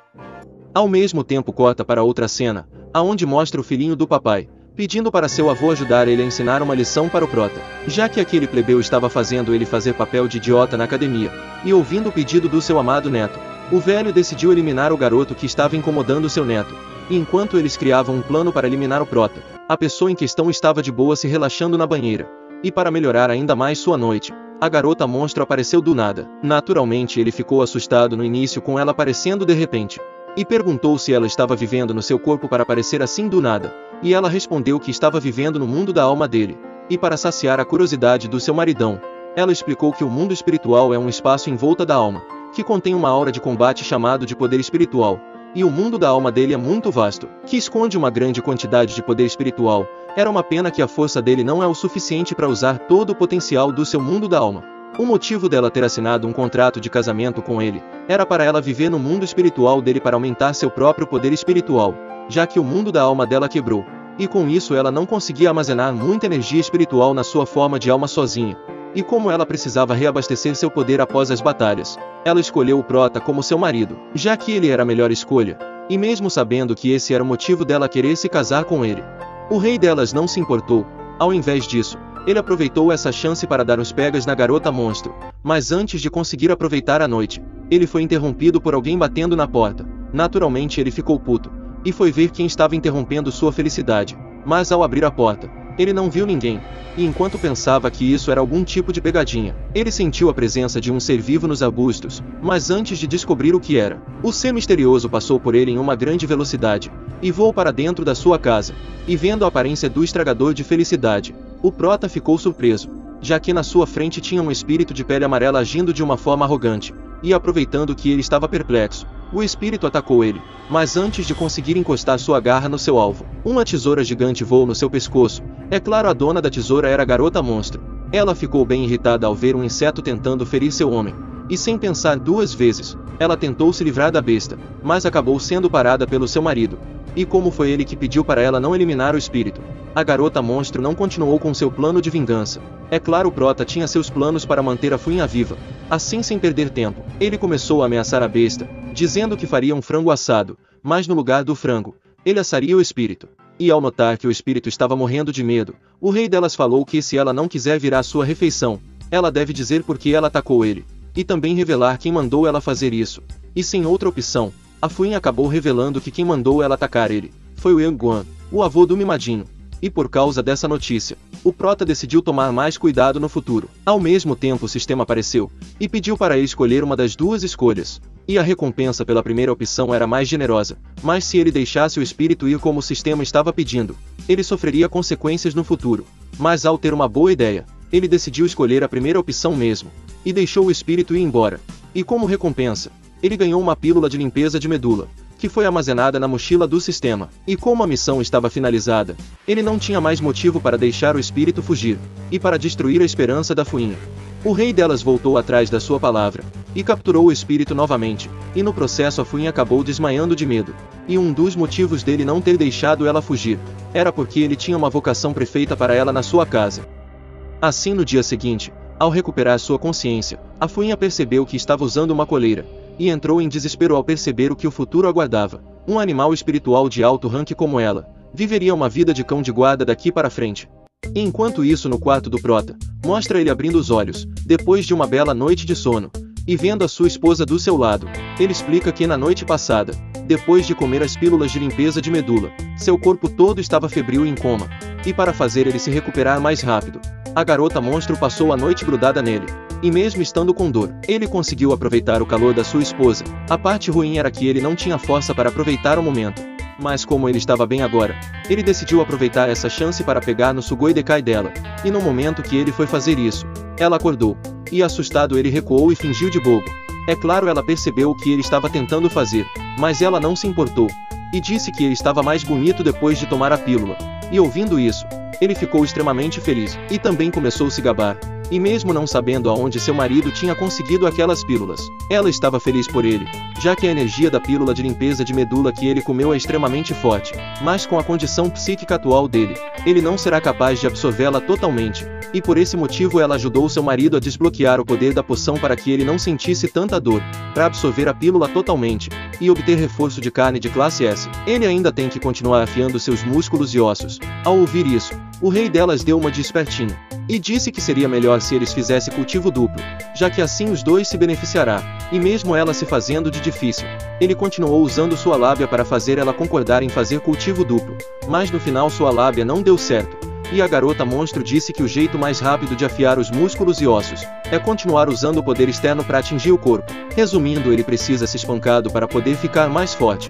Ao mesmo tempo corta para outra cena, aonde mostra o filhinho do papai, pedindo para seu avô ajudar ele a ensinar uma lição para o prota, já que aquele plebeu estava fazendo ele fazer papel de idiota na academia, e ouvindo o pedido do seu amado neto, o velho decidiu eliminar o garoto que estava incomodando seu neto, e enquanto eles criavam um plano para eliminar o prota, a pessoa em questão estava de boa se relaxando na banheira. E para melhorar ainda mais sua noite, a garota monstro apareceu do nada. Naturalmente ele ficou assustado no início com ela aparecendo de repente, e perguntou se ela estava vivendo no seu corpo para aparecer assim do nada, e ela respondeu que estava vivendo no mundo da alma dele, e para saciar a curiosidade do seu maridão, ela explicou que o mundo espiritual é um espaço em volta da alma, que contém uma aura de combate chamado de poder espiritual, e o mundo da alma dele é muito vasto, que esconde uma grande quantidade de poder espiritual. Era uma pena que a força dele não é o suficiente para usar todo o potencial do seu mundo da alma. O motivo dela ter assinado um contrato de casamento com ele, era para ela viver no mundo espiritual dele para aumentar seu próprio poder espiritual, já que o mundo da alma dela quebrou, e com isso ela não conseguia armazenar muita energia espiritual na sua forma de alma sozinha. E como ela precisava reabastecer seu poder após as batalhas, ela escolheu o prota como seu marido, já que ele era a melhor escolha, e mesmo sabendo que esse era o motivo dela querer se casar com ele, o rei delas não se importou. Ao invés disso, ele aproveitou essa chance para dar uns pegas na garota monstro, mas antes de conseguir aproveitar a noite, ele foi interrompido por alguém batendo na porta. Naturalmente ele ficou puto, e foi ver quem estava interrompendo sua felicidade, mas ao abrir a porta, ele não viu ninguém, e enquanto pensava que isso era algum tipo de pegadinha, ele sentiu a presença de um ser vivo nos arbustos, mas antes de descobrir o que era, o ser misterioso passou por ele em uma grande velocidade, e voou para dentro da sua casa, e vendo a aparência do estragador de felicidade, o prota ficou surpreso, já que na sua frente tinha um espírito de pele amarela agindo de uma forma arrogante, e aproveitando que ele estava perplexo, o espírito atacou ele, mas antes de conseguir encostar sua garra no seu alvo, uma tesoura gigante voou no seu pescoço. É claro, a dona da tesoura era a garota monstro. Ela ficou bem irritada ao ver um inseto tentando ferir seu homem, e sem pensar duas vezes, ela tentou se livrar da besta, mas acabou sendo parada pelo seu marido. E como foi ele que pediu para ela não eliminar o espírito, a garota monstro não continuou com seu plano de vingança. É claro, o prota tinha seus planos para manter a Fuinha viva. Assim, sem perder tempo, ele começou a ameaçar a besta, dizendo que faria um frango assado, mas no lugar do frango, ele assaria o espírito. E ao notar que o espírito estava morrendo de medo, o rei delas falou que se ela não quiser virar sua refeição, ela deve dizer por que ela atacou ele, e também revelar quem mandou ela fazer isso. E sem outra opção, a Fuinha acabou revelando que quem mandou ela atacar ele foi o Yang, o avô do mimadinho. E por causa dessa notícia, o prota decidiu tomar mais cuidado no futuro. Ao mesmo tempo, o sistema apareceu e pediu para ele escolher uma das duas escolhas. E a recompensa pela primeira opção era mais generosa, mas se ele deixasse o espírito ir como o sistema estava pedindo, ele sofreria consequências no futuro. Mas ao ter uma boa ideia, ele decidiu escolher a primeira opção mesmo, e deixou o espírito ir embora. E como recompensa, ele ganhou uma pílula de limpeza de medula, que foi armazenada na mochila do sistema. E como a missão estava finalizada, ele não tinha mais motivo para deixar o espírito fugir, e para destruir a esperança da Fuinha. O rei delas voltou atrás da sua palavra, e capturou o espírito novamente, e no processo a Fuin acabou desmaiando de medo. E um dos motivos dele não ter deixado ela fugir, era porque ele tinha uma vocação perfeita para ela na sua casa. Assim no dia seguinte, ao recuperar sua consciência, a Fuinha percebeu que estava usando uma coleira, e entrou em desespero ao perceber o que o futuro aguardava. Um animal espiritual de alto ranking como ela, viveria uma vida de cão de guarda daqui para frente. Enquanto isso no quarto do Prota, mostra ele abrindo os olhos, depois de uma bela noite de sono, e vendo a sua esposa do seu lado. Ele explica que na noite passada, depois de comer as pílulas de limpeza de medula, seu corpo todo estava febril e em coma, e para fazer ele se recuperar mais rápido, a garota monstro passou a noite grudada nele. E mesmo estando com dor, ele conseguiu aproveitar o calor da sua esposa. A parte ruim era que ele não tinha força para aproveitar o momento. Mas como ele estava bem agora, ele decidiu aproveitar essa chance para pegar no Sugoi Dekai dela. E no momento que ele foi fazer isso, ela acordou. E assustado ele recuou e fingiu de bobo. É claro, ela percebeu o que ele estava tentando fazer, mas ela não se importou. E disse que ele estava mais bonito depois de tomar a pílula. E ouvindo isso, ele ficou extremamente feliz, e também começou a se gabar. E mesmo não sabendo aonde seu marido tinha conseguido aquelas pílulas, ela estava feliz por ele, já que a energia da pílula de limpeza de medula que ele comeu é extremamente forte, mas com a condição psíquica atual dele, ele não será capaz de absorvê-la totalmente, e por esse motivo ela ajudou seu marido a desbloquear o poder da poção para que ele não sentisse tanta dor, para absorver a pílula totalmente, e obter reforço de carne de classe S. Ele ainda tem que continuar afiando seus músculos e ossos. Ao ouvir isso, o rei delas deu uma de espertinho, e disse que seria melhor se eles fizessem cultivo duplo, já que assim os dois se beneficiará, e mesmo ela se fazendo de difícil, ele continuou usando sua lábia para fazer ela concordar em fazer cultivo duplo, mas no final sua lábia não deu certo, e a garota monstro disse que o jeito mais rápido de afiar os músculos e ossos é continuar usando o poder externo para atingir o corpo. Resumindo, ele precisa ser espancado para poder ficar mais forte.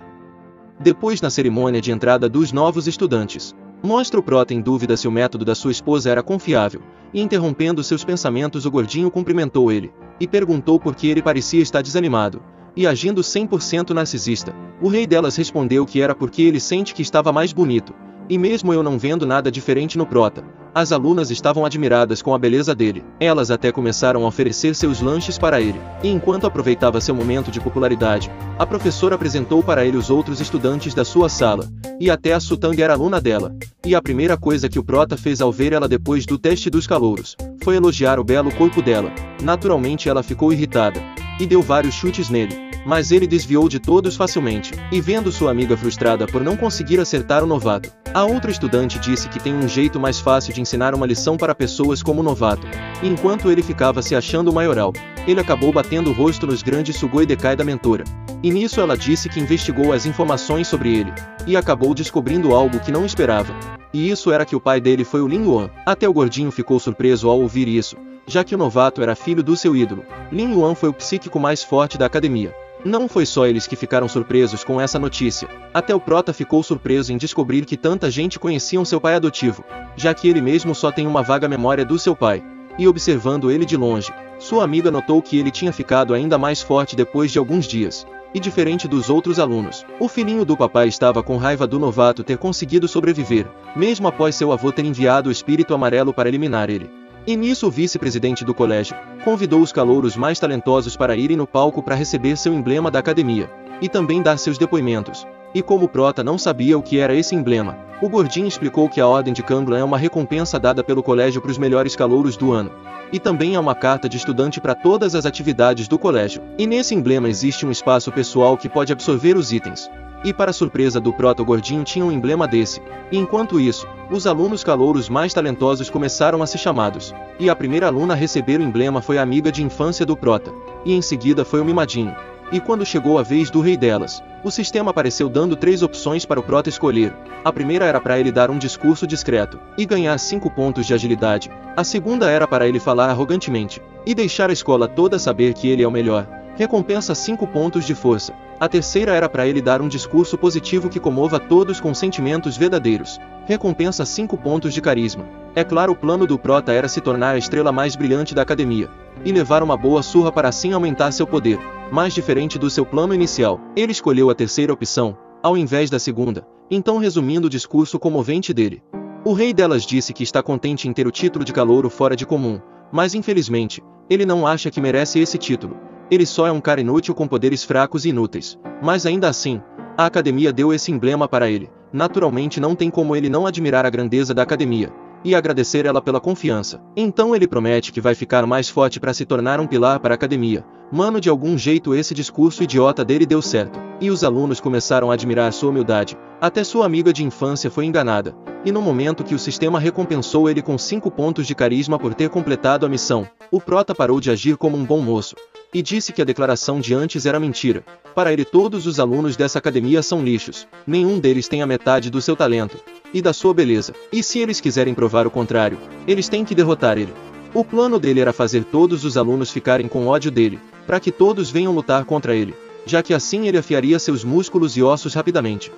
Depois, na cerimônia de entrada dos novos estudantes, mostra o Prota em dúvida se o método da sua esposa era confiável, e interrompendo seus pensamentos o gordinho cumprimentou ele, e perguntou por que ele parecia estar desanimado, e agindo 100% narcisista. O rei delas respondeu que era porque ele sente que estava mais bonito, e mesmo eu não vendo nada diferente no Prota, as alunas estavam admiradas com a beleza dele. Elas até começaram a oferecer seus lanches para ele, e enquanto aproveitava seu momento de popularidade, a professora apresentou para ele os outros estudantes da sua sala, e até a Sutang era aluna dela. E a primeira coisa que o Prota fez ao ver ela depois do teste dos calouros, foi elogiar o belo corpo dela. Naturalmente ela ficou irritada, e deu vários chutes nele, mas ele desviou de todos facilmente, e vendo sua amiga frustrada por não conseguir acertar o novato, a outra estudante disse que tem um jeito mais fácil de ensinar uma lição para pessoas como o novato. E enquanto ele ficava se achando maioral, ele acabou batendo o rosto nos grandes Sugoi Dekai da mentora. E nisso ela disse que investigou as informações sobre ele, e acabou descobrindo algo que não esperava. E isso era que o pai dele foi o Lin Yuan. Até o gordinho ficou surpreso ao ouvir isso, já que o novato era filho do seu ídolo. Lin Yuan foi o psíquico mais forte da academia. Não foi só eles que ficaram surpresos com essa notícia, até o Prota ficou surpreso em descobrir que tanta gente conhecia seu pai adotivo, já que ele mesmo só tem uma vaga memória do seu pai. E observando ele de longe, sua amiga notou que ele tinha ficado ainda mais forte depois de alguns dias. E diferente dos outros alunos, o filhinho do papai estava com raiva do novato ter conseguido sobreviver, mesmo após seu avô ter enviado o espírito amarelo para eliminar ele. E nisso o vice-presidente do colégio convidou os calouros mais talentosos para irem no palco para receber seu emblema da academia, e também dar seus depoimentos. E como o Prota não sabia o que era esse emblema, o gordinho explicou que a Ordem de Kanglan é uma recompensa dada pelo colégio para os melhores calouros do ano. E também é uma carta de estudante para todas as atividades do colégio. E nesse emblema existe um espaço pessoal que pode absorver os itens. E para surpresa do Prota, o gordinho tinha um emblema desse. E enquanto isso, os alunos calouros mais talentosos começaram a ser chamados. E a primeira aluna a receber o emblema foi a amiga de infância do Prota. E em seguida foi o mimadinho. E quando chegou a vez do rei delas, o sistema apareceu dando 3 opções para o Prota escolher. A primeira era para ele dar um discurso discreto e ganhar 5 pontos de agilidade. A segunda era para ele falar arrogantemente e deixar a escola toda saber que ele é o melhor. Recompensa 5 pontos de força. A terceira era para ele dar um discurso positivo que comova todos com sentimentos verdadeiros. Recompensa 5 pontos de carisma. É claro, o plano do Prota era se tornar a estrela mais brilhante da academia e levar uma boa surra para assim aumentar seu poder. Mas diferente do seu plano inicial, ele escolheu a terceira opção, ao invés da segunda. Então, resumindo o discurso comovente dele, o rei delas disse que está contente em ter o título de calouro fora de comum, mas infelizmente, Ele não acha que merece esse título. Ele só é um cara inútil com poderes fracos e inúteis. Mas ainda assim, a academia deu esse emblema para ele. Naturalmente não tem como ele não admirar a grandeza da academia e agradecer ela pela confiança. Então ele promete que vai ficar mais forte para se tornar um pilar para a academia. Mano, de algum jeito esse discurso idiota dele deu certo. E os alunos começaram a admirar sua humildade. Até sua amiga de infância foi enganada. E no momento que o sistema recompensou ele com 5 pontos de carisma por ter completado a missão, o prota parou de agir como um bom moço. E disse que a declaração de antes era mentira. Para ele todos os alunos dessa academia são lixos. Nenhum deles tem a metade do seu talento e da sua beleza. E se eles quiserem provar o contrário, eles têm que derrotar ele. O plano dele era fazer todos os alunos ficarem com ódio dele, para que todos venham lutar contra ele, já que assim ele afiaria seus músculos e ossos rapidamente.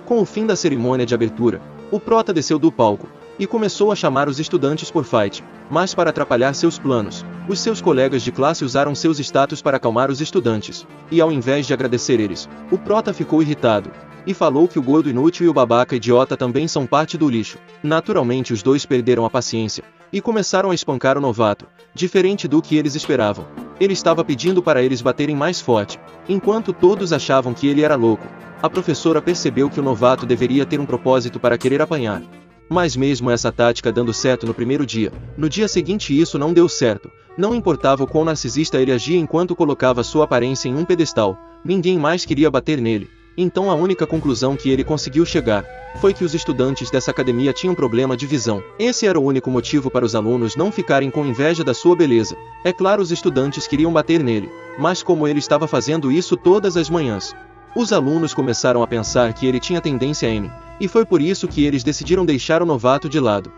Com o fim da cerimônia de abertura, o prota desceu do palco e começou a chamar os estudantes por fight, mas para atrapalhar seus planos, os seus colegas de classe usaram seus status para acalmar os estudantes, e ao invés de agradecer eles, o prota ficou irritado, e falou que o gordo inútil e o babaca idiota também são parte do lixo. Naturalmente os dois perderam a paciência, e começaram a espancar o novato, diferente do que eles esperavam. Ele estava pedindo para eles baterem mais forte, enquanto todos achavam que ele era louco. A professora percebeu que o novato deveria ter um propósito para querer apanhar. Mas mesmo essa tática dando certo no primeiro dia, no dia seguinte isso não deu certo. Não importava o quão narcisista ele agia enquanto colocava sua aparência em um pedestal, ninguém mais queria bater nele. Então a única conclusão que ele conseguiu chegar foi que os estudantes dessa academia tinham problema de visão. Esse era o único motivo para os alunos não ficarem com inveja da sua beleza. É claro, os estudantes queriam bater nele, mas como ele estava fazendo isso todas as manhãs, os alunos começaram a pensar que ele tinha tendência a M, e foi por isso que eles decidiram deixar o novato de lado.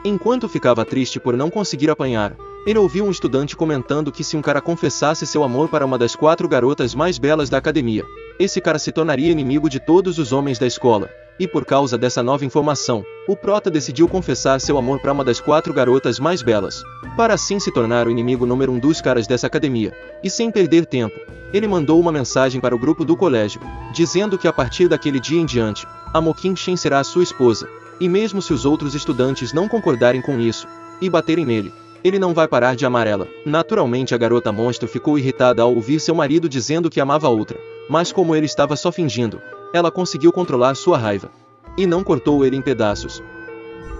Enquanto ficava triste por não conseguir apanhar, ele ouviu um estudante comentando que se um cara confessasse seu amor para uma das 4 garotas mais belas da academia, esse cara se tornaria inimigo de todos os homens da escola. E por causa dessa nova informação, o prota decidiu confessar seu amor para uma das 4 garotas mais belas, para assim se tornar o inimigo número 1 dos caras dessa academia. E sem perder tempo, ele mandou uma mensagem para o grupo do colégio, dizendo que a partir daquele dia em diante, a Mokin-shen será sua esposa, e mesmo se os outros estudantes não concordarem com isso, e baterem nele, ele não vai parar de amar ela. Naturalmente a garota monstro ficou irritada ao ouvir seu marido dizendo que amava outra, mas como ele estava só fingindo, ela conseguiu controlar sua raiva, e não cortou ele em pedaços.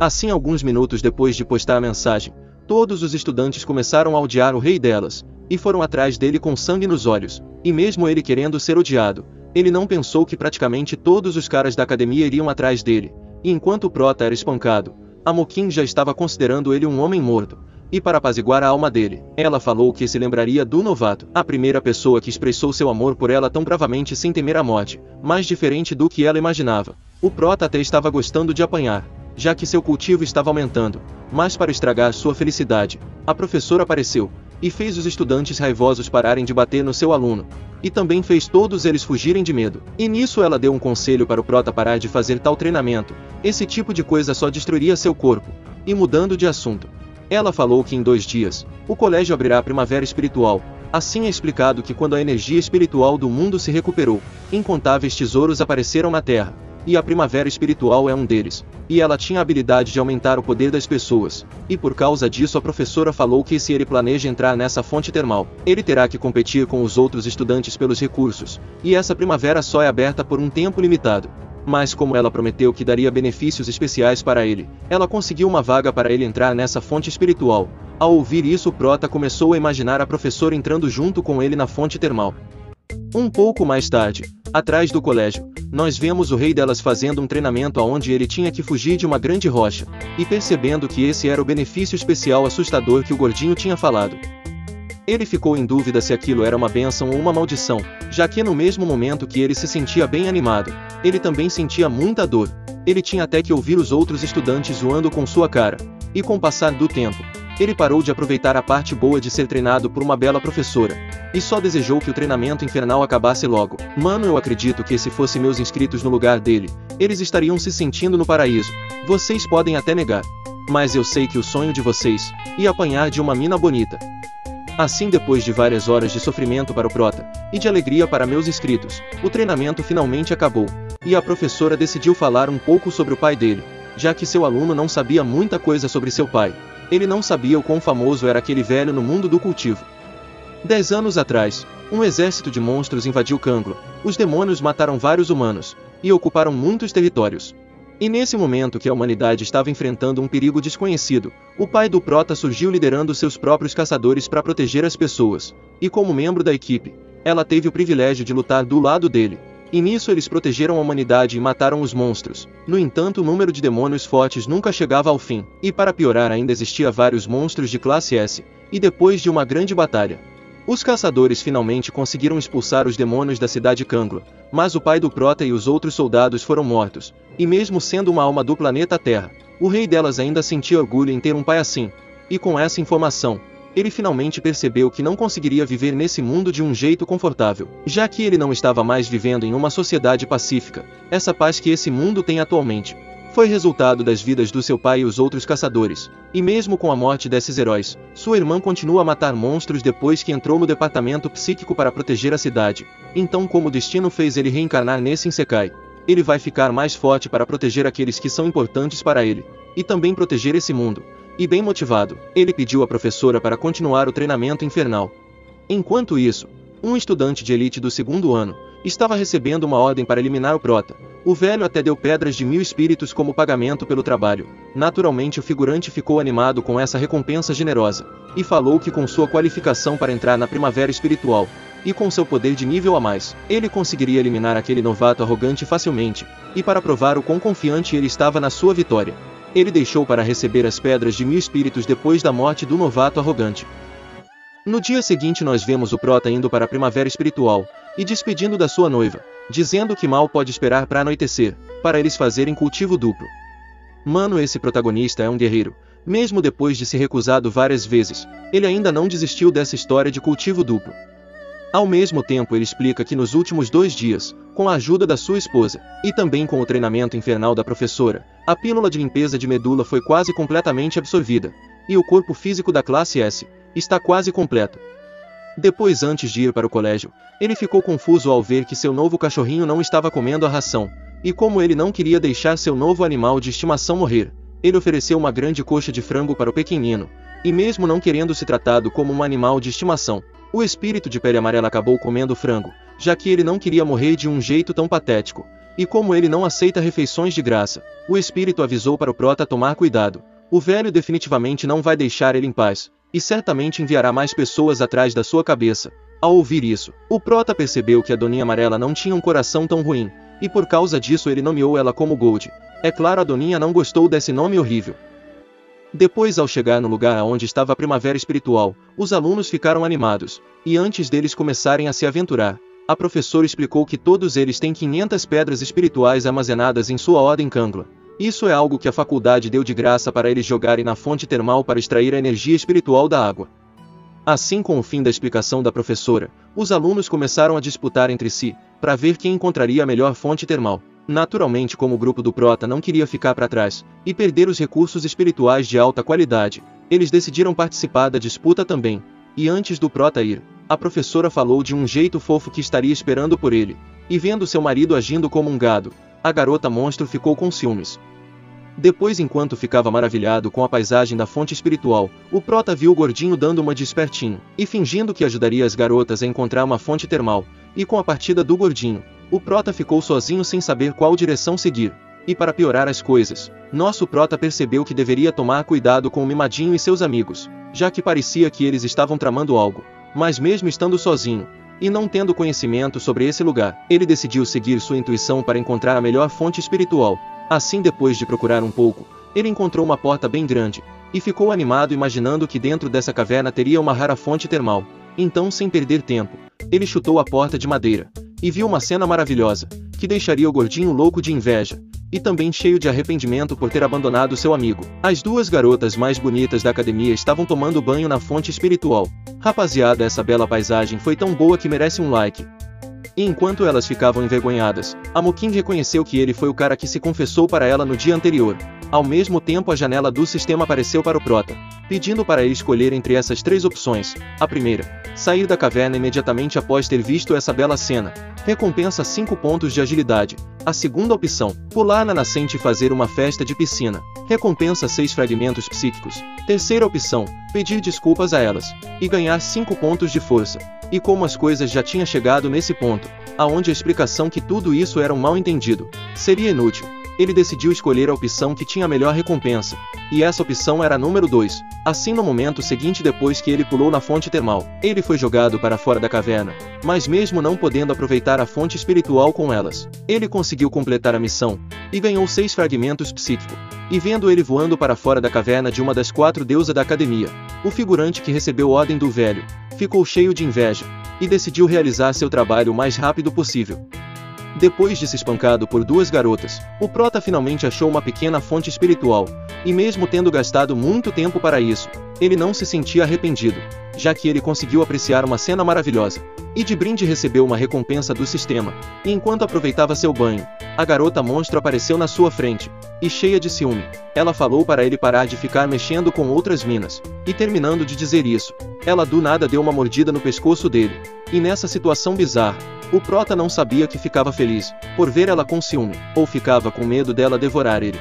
Assim, alguns minutos depois de postar a mensagem, todos os estudantes começaram a odiar o rei delas, e foram atrás dele com sangue nos olhos, e mesmo ele querendo ser odiado, ele não pensou que praticamente todos os caras da academia iriam atrás dele, e enquanto o prota era espancado, a Mokin já estava considerando ele um homem morto. E para apaziguar a alma dele, ela falou que se lembraria do novato, a primeira pessoa que expressou seu amor por ela tão bravamente sem temer a morte, mais diferente do que ela imaginava. O prota até estava gostando de apanhar, já que seu cultivo estava aumentando, mas para estragar sua felicidade, a professora apareceu, e fez os estudantes raivosos pararem de bater no seu aluno, e também fez todos eles fugirem de medo. E nisso ela deu um conselho para o prota parar de fazer tal treinamento, esse tipo de coisa só destruiria seu corpo. E mudando de assunto, ela falou que em 2 dias, o colégio abrirá a primavera espiritual. Assim é explicado que quando a energia espiritual do mundo se recuperou, incontáveis tesouros apareceram na Terra, e a primavera espiritual é um deles. E ela tinha a habilidade de aumentar o poder das pessoas, e por causa disso a professora falou que se ele planeja entrar nessa fonte termal, ele terá que competir com os outros estudantes pelos recursos, e essa primavera só é aberta por um tempo limitado. Mas como ela prometeu que daria benefícios especiais para ele, ela conseguiu uma vaga para ele entrar nessa fonte espiritual. Ao ouvir isso, o prota começou a imaginar a professora entrando junto com ele na fonte termal. Um pouco mais tarde, atrás do colégio, nós vemos o rei delas fazendo um treinamento aonde ele tinha que fugir de uma grande rocha, e percebendo que esse era o benefício especial assustador que o gordinho tinha falado. Ele ficou em dúvida se aquilo era uma bênção ou uma maldição, já que no mesmo momento que ele se sentia bem animado, ele também sentia muita dor. Ele tinha até que ouvir os outros estudantes zoando com sua cara, e com o passar do tempo, ele parou de aproveitar a parte boa de ser treinado por uma bela professora, e só desejou que o treinamento infernal acabasse logo. Mano, eu acredito que se fosse meus inscritos no lugar dele, eles estariam se sentindo no paraíso. Vocês podem até negar, mas eu sei que o sonho de vocês é apanhar de uma mina bonita. Assim, depois de várias horas de sofrimento para o prota, e de alegria para meus inscritos, o treinamento finalmente acabou, e a professora decidiu falar um pouco sobre o pai dele. já que seu aluno não sabia muita coisa sobre seu pai. Ele não sabia o quão famoso era aquele velho no mundo do cultivo. 10 anos atrás, um exército de monstros invadiu Kangla. Os demônios mataram vários humanos e ocuparam muitos territórios. E nesse momento que a humanidade estava enfrentando um perigo desconhecido, o pai do Prota surgiu liderando seus próprios caçadores para proteger as pessoas. E como membro da equipe, ela teve o privilégio de lutar do lado dele. E nisso eles protegeram a humanidade e mataram os monstros. No entanto, o número de demônios fortes nunca chegava ao fim. E para piorar, ainda existia vários monstros de classe S. E depois de uma grande batalha, os caçadores finalmente conseguiram expulsar os demônios da cidade Kangla. Mas o pai do Prota e os outros soldados foram mortos. E mesmo sendo uma alma do planeta Terra, o rei delas ainda sentia orgulho em ter um pai assim. E com essa informação, ele finalmente percebeu que não conseguiria viver nesse mundo de um jeito confortável, já que ele não estava mais vivendo em uma sociedade pacífica. Essa paz que esse mundo tem atualmente foi resultado das vidas do seu pai e os outros caçadores. E mesmo com a morte desses heróis, sua irmã continua a matar monstros depois que entrou no departamento psíquico para proteger a cidade. Então, como o destino fez ele reencarnar nesse Isekai, ele vai ficar mais forte para proteger aqueles que são importantes para ele, e também proteger esse mundo. E bem motivado, ele pediu à professora para continuar o treinamento infernal. Enquanto isso, um estudante de elite do 2º ano estava recebendo uma ordem para eliminar o Prota. O velho até deu pedras de 1000 espíritos como pagamento pelo trabalho. Naturalmente, o figurante ficou animado com essa recompensa generosa, e falou que com sua qualificação para entrar na Primavera Espiritual, e com seu poder de nível a mais, ele conseguiria eliminar aquele novato arrogante facilmente. E para provar o quão confiante ele estava na sua vitória, ele deixou para receber as pedras de 1000 espíritos depois da morte do novato arrogante. No dia seguinte nós vemos o Prota indo para a Primavera Espiritual, e despedindo da sua noiva, dizendo que mal pode esperar para anoitecer, para eles fazerem cultivo duplo. Mano, esse protagonista é um guerreiro. Mesmo depois de ser recusado várias vezes, ele ainda não desistiu dessa história de cultivo duplo. Ao mesmo tempo, ele explica que nos últimos 2 dias, com a ajuda da sua esposa, e também com o treinamento infernal da professora, a pílula de limpeza de medula foi quase completamente absorvida, e o corpo físico da classe S está quase completo. Depois, antes de ir para o colégio, ele ficou confuso ao ver que seu novo cachorrinho não estava comendo a ração, e como ele não queria deixar seu novo animal de estimação morrer, ele ofereceu uma grande coxa de frango para o pequenino, e mesmo não querendo se tratado como um animal de estimação, o espírito de pele amarela acabou comendo o frango, já que ele não queria morrer de um jeito tão patético, e como ele não aceita refeições de graça, o espírito avisou para o Prota tomar cuidado. O velho definitivamente não vai deixar ele em paz, e certamente enviará mais pessoas atrás da sua cabeça. Ao ouvir isso, o Prota percebeu que a Doninha Amarela não tinha um coração tão ruim, e por causa disso ele nomeou ela como Gold. É claro, a Doninha não gostou desse nome horrível. Depois, ao chegar no lugar onde estava a Primavera Espiritual, os alunos ficaram animados, e antes deles começarem a se aventurar, a professora explicou que todos eles têm 500 pedras espirituais armazenadas em sua ordem Kangla. Isso é algo que a faculdade deu de graça para eles jogarem na fonte termal para extrair a energia espiritual da água. Assim, com o fim da explicação da professora, os alunos começaram a disputar entre si, para ver quem encontraria a melhor fonte termal. Naturalmente, como o grupo do Prota não queria ficar para trás, e perder os recursos espirituais de alta qualidade, eles decidiram participar da disputa também. E antes do Prota ir, a professora falou de um jeito fofo que estaria esperando por ele, e vendo seu marido agindo como um gado, a garota monstro ficou com ciúmes. Depois, enquanto ficava maravilhado com a paisagem da fonte espiritual, o Prota viu o gordinho dando uma de espertinho, e fingindo que ajudaria as garotas a encontrar uma fonte termal, e com a partida do gordinho, o Prota ficou sozinho sem saber qual direção seguir. E para piorar as coisas, nosso Prota percebeu que deveria tomar cuidado com o Mimadinho e seus amigos, já que parecia que eles estavam tramando algo. Mas mesmo estando sozinho, e não tendo conhecimento sobre esse lugar, ele decidiu seguir sua intuição para encontrar a melhor fonte espiritual. Assim, depois de procurar um pouco, ele encontrou uma porta bem grande, e ficou animado imaginando que dentro dessa caverna teria uma rara fonte termal. Então, sem perder tempo, ele chutou a porta de madeira, e viu uma cena maravilhosa, que deixaria o gordinho louco de inveja, e também cheio de arrependimento por ter abandonado seu amigo. As 2 garotas mais bonitas da academia estavam tomando banho na fonte espiritual. Rapaziada, essa bela paisagem foi tão boa que merece um like. E enquanto elas ficavam envergonhadas, a Mokin reconheceu que ele foi o cara que se confessou para ela no dia anterior. Ao mesmo tempo, a janela do sistema apareceu para o Prota, pedindo para ele escolher entre essas 3 opções. A primeira, sair da caverna imediatamente após ter visto essa bela cena. Recompensa 5 pontos de agilidade. A segunda opção, pular na nascente e fazer uma festa de piscina. Recompensa 6 fragmentos psíquicos. Terceira opção, pedir desculpas a elas e ganhar 5 pontos de força. E como as coisas já tinham chegado nesse ponto, aonde a explicação que tudo isso era um mal-entendido seria inútil, ele decidiu escolher a opção que tinha a melhor recompensa, e essa opção era a número 2. Assim, no momento seguinte, depois que ele pulou na fonte termal, ele foi jogado para fora da caverna, mas mesmo não podendo aproveitar a fonte espiritual com elas, ele conseguiu completar a missão, e ganhou 6 fragmentos psíquicos. E vendo ele voando para fora da caverna de uma das 4 deusas da academia, o figurante que recebeu ordem do velho, ficou cheio de inveja, e decidiu realizar seu trabalho o mais rápido possível. Depois de ser espancado por 2 garotas, o prota finalmente achou uma pequena fonte espiritual, e mesmo tendo gastado muito tempo para isso, ele não se sentia arrependido, já que ele conseguiu apreciar uma cena maravilhosa, e de brinde recebeu uma recompensa do sistema. E enquanto aproveitava seu banho, a garota monstro apareceu na sua frente, e cheia de ciúme, ela falou para ele parar de ficar mexendo com outras minas, e terminando de dizer isso, ela do nada deu uma mordida no pescoço dele, e nessa situação bizarra, o prota não sabia que ficava feliz por ver ela com ciúme, ou ficava com medo dela devorar ele.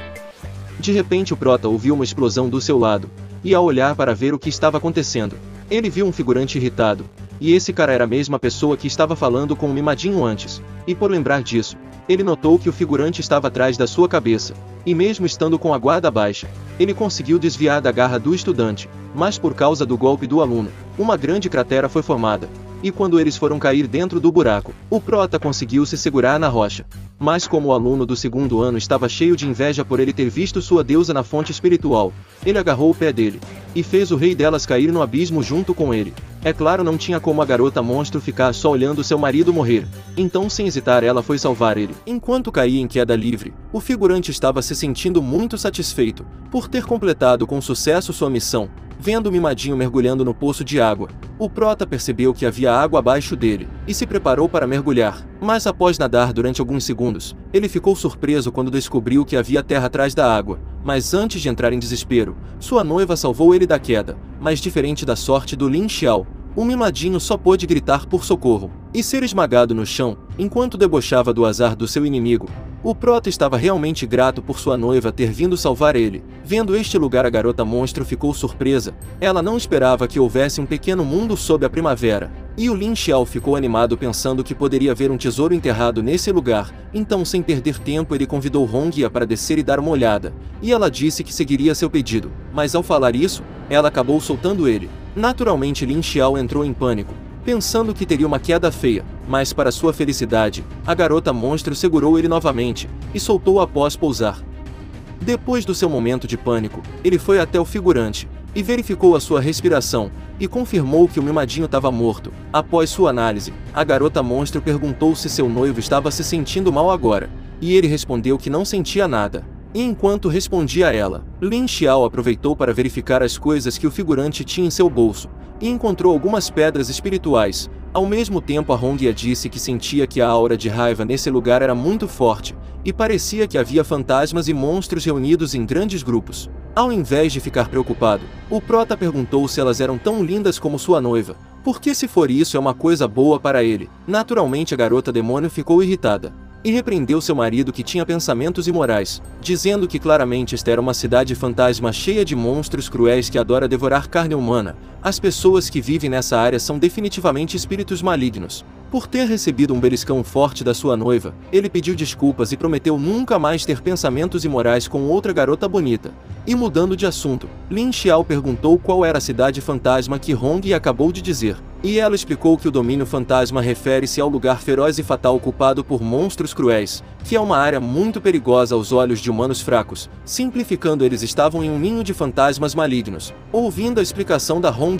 De repente o prota ouviu uma explosão do seu lado, e ao olhar para ver o que estava acontecendo, ele viu um figurante irritado, e esse cara era a mesma pessoa que estava falando com o mimadinho antes, e por lembrar disso, ele notou que o figurante estava atrás da sua cabeça, e mesmo estando com a guarda baixa, ele conseguiu desviar da garra do estudante, mas por causa do golpe do aluno, uma grande cratera foi formada. E quando eles foram cair dentro do buraco, o prota conseguiu se segurar na rocha. Mas como o aluno do 2º ano estava cheio de inveja por ele ter visto sua deusa na fonte espiritual, ele agarrou o pé dele, e fez o rei delas cair no abismo junto com ele. É claro, não tinha como a garota monstro ficar só olhando seu marido morrer, então sem hesitar ela foi salvar ele. Enquanto caía em queda livre, o figurante estava se sentindo muito satisfeito, por ter completado com sucesso sua missão. Vendo o mimadinho mergulhando no poço de água, o prota percebeu que havia água abaixo dele, e se preparou para mergulhar. Mas após nadar durante alguns segundos, ele ficou surpreso quando descobriu que havia terra atrás da água. Mas antes de entrar em desespero, sua noiva salvou ele da queda. Mas diferente da sorte do Lin Xiao, o mimadinho só pôde gritar por socorro, e ser esmagado no chão, enquanto debochava do azar do seu inimigo. O prota estava realmente grato por sua noiva ter vindo salvar ele. Vendo este lugar, a garota monstro ficou surpresa. Ela não esperava que houvesse um pequeno mundo sob a primavera. E o Lin Xiao ficou animado pensando que poderia haver um tesouro enterrado nesse lugar. Então, sem perder tempo, ele convidou Hongia para descer e dar uma olhada. E ela disse que seguiria seu pedido. Mas ao falar isso, ela acabou soltando ele. Naturalmente, Lin Xiao entrou em pânico, pensando que teria uma queda feia, mas para sua felicidade, a garota monstro segurou ele novamente, e soltou após pousar. Depois do seu momento de pânico, ele foi até o figurante, e verificou a sua respiração, e confirmou que o mimadinho estava morto. Após sua análise, a garota monstro perguntou se seu noivo estava se sentindo mal agora, e ele respondeu que não sentia nada. E enquanto respondia a ela, Lin Xiao aproveitou para verificar as coisas que o figurante tinha em seu bolso, e encontrou algumas pedras espirituais. Ao mesmo tempo, a Hongia disse que sentia que a aura de raiva nesse lugar era muito forte, e parecia que havia fantasmas e monstros reunidos em grandes grupos. Ao invés de ficar preocupado, o prota perguntou se elas eram tão lindas como sua noiva, porque se for isso é uma coisa boa para ele. Naturalmente, a garota demônio ficou irritada, e repreendeu seu marido que tinha pensamentos imorais, dizendo que claramente esta era uma cidade fantasma cheia de monstros cruéis que adora devorar carne humana. As pessoas que vivem nessa área são definitivamente espíritos malignos. Por ter recebido um beliscão forte da sua noiva, ele pediu desculpas e prometeu nunca mais ter pensamentos imorais com outra garota bonita. E mudando de assunto, Lin Xiao perguntou qual era a cidade fantasma que Hong acabou de dizer. E ela explicou que o domínio fantasma refere-se ao lugar feroz e fatal ocupado por monstros cruéis, que é uma área muito perigosa aos olhos de humanos fracos. Simplificando, eles estavam em um ninho de fantasmas malignos. Ouvindo a explicação da Hong,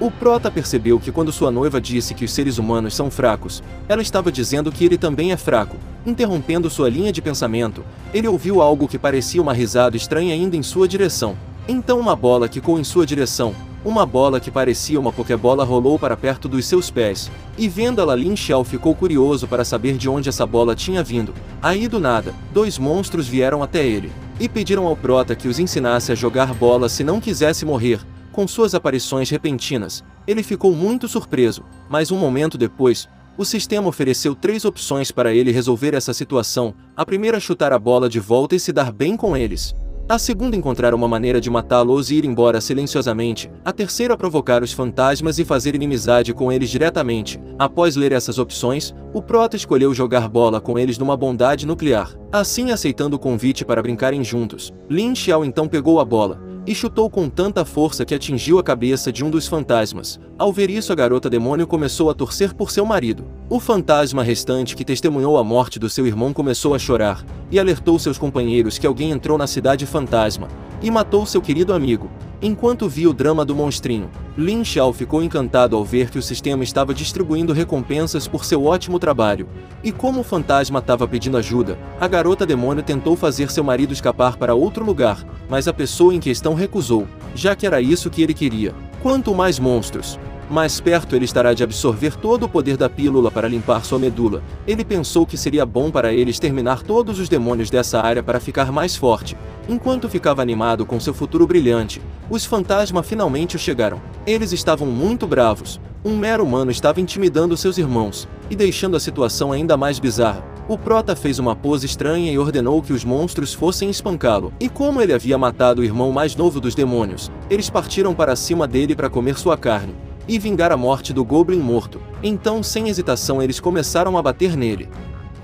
o prota percebeu que quando sua noiva disse que os seres humanos são fracos, ela estava dizendo que ele também é fraco. Interrompendo sua linha de pensamento, ele ouviu algo que parecia uma risada estranha indo em sua direção. Então uma bola quicou em sua direção. Uma bola que parecia uma pokebola rolou para perto dos seus pés. E vendo-a, Lin Xiao ficou curioso para saber de onde essa bola tinha vindo. Aí do nada, 2 monstros vieram até ele, e pediram ao prota que os ensinasse a jogar bola se não quisesse morrer. Com suas aparições repentinas, ele ficou muito surpreso, mas um momento depois, O sistema ofereceu 3 opções para ele resolver essa situação: a primeira, chutar a bola de volta e se dar bem com eles; a segunda, encontrar uma maneira de matá-los e ir embora silenciosamente; a terceira, provocar os fantasmas e fazer inimizade com eles diretamente. Após ler essas opções, o Prota escolheu jogar bola com eles numa bondade nuclear, assim aceitando o convite para brincarem juntos. Lin Xiao então pegou a bola e chutou com tanta força que atingiu a cabeça de um dos fantasmas. Ao ver isso, a garota demônio começou a torcer por seu marido. O fantasma restante, que testemunhou a morte do seu irmão, começou a chorar e alertou seus companheiros que alguém entrou na cidade fantasma e matou seu querido amigo. Enquanto via o drama do monstrinho, Lin Xiao ficou encantado ao ver que o sistema estava distribuindo recompensas por seu ótimo trabalho. E como o fantasma estava pedindo ajuda, a garota demônio tentou fazer seu marido escapar para outro lugar, mas a pessoa em questão recusou, já que era isso que ele queria. Quanto mais monstros, mais perto ele estará de absorver todo o poder da pílula para limpar sua medula. Ele pensou que seria bom para ele exterminar todos os demônios dessa área para ficar mais forte. Enquanto ficava animado com seu futuro brilhante, os fantasmas finalmente chegaram. Eles estavam muito bravos. Um mero humano estava intimidando seus irmãos e deixando a situação ainda mais bizarra. O Prota fez uma pose estranha e ordenou que os monstros fossem espancá-lo. E como ele havia matado o irmão mais novo dos demônios, eles partiram para cima dele para comer sua carne e vingar a morte do Goblin morto. Então, sem hesitação, eles começaram a bater nele.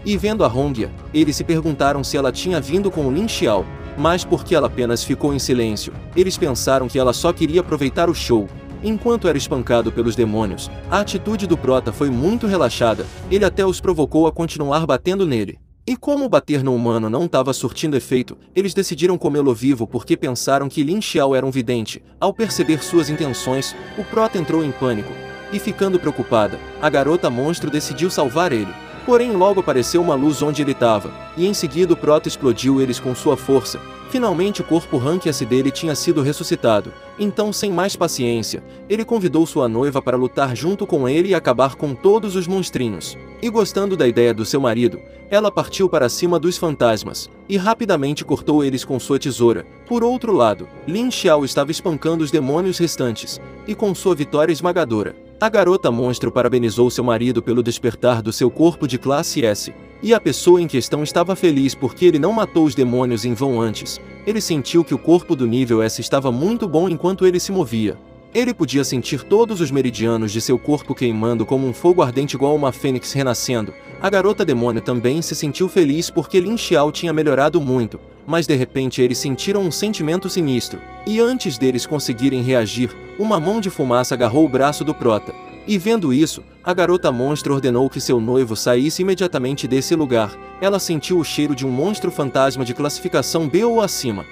E vendo a Hongia, eles se perguntaram se ela tinha vindo com o Lin Xiao, mas porque ela apenas ficou em silêncio, eles pensaram que ela só queria aproveitar o show. Enquanto era espancado pelos demônios, a atitude do Prota foi muito relaxada, ele até os provocou a continuar batendo nele. E como bater no humano não estava surtindo efeito, eles decidiram comê-lo vivo porque pensaram que Lin Xiao era um vidente. Ao perceber suas intenções, o Prota entrou em pânico, e ficando preocupada, a garota monstro decidiu salvar ele. Porém, logo apareceu uma luz onde ele estava, e em seguida o Prota explodiu eles com sua força. Finalmente o corpo Rankias dele tinha sido ressuscitado. Então, sem mais paciência, ele convidou sua noiva para lutar junto com ele e acabar com todos os monstrinhos. E gostando da ideia do seu marido, ela partiu para cima dos fantasmas e rapidamente cortou eles com sua tesoura. Por outro lado, Lin Xiao estava espancando os demônios restantes, e com sua vitória esmagadora, a garota monstro parabenizou seu marido pelo despertar do seu corpo de classe S. E a pessoa em questão estava feliz porque ele não matou os demônios em vão antes. Ele sentiu que o corpo do nível S estava muito bom enquanto ele se movia. Ele podia sentir todos os meridianos de seu corpo queimando como um fogo ardente igual uma fênix renascendo. A garota demônio também se sentiu feliz porque Lin Xiao tinha melhorado muito, mas de repente eles sentiram um sentimento sinistro. E antes deles conseguirem reagir, uma mão de fumaça agarrou o braço do Prota. E vendo isso, a garota monstro ordenou que seu noivo saísse imediatamente desse lugar. Ela sentiu o cheiro de um monstro fantasma de classificação B ou acima,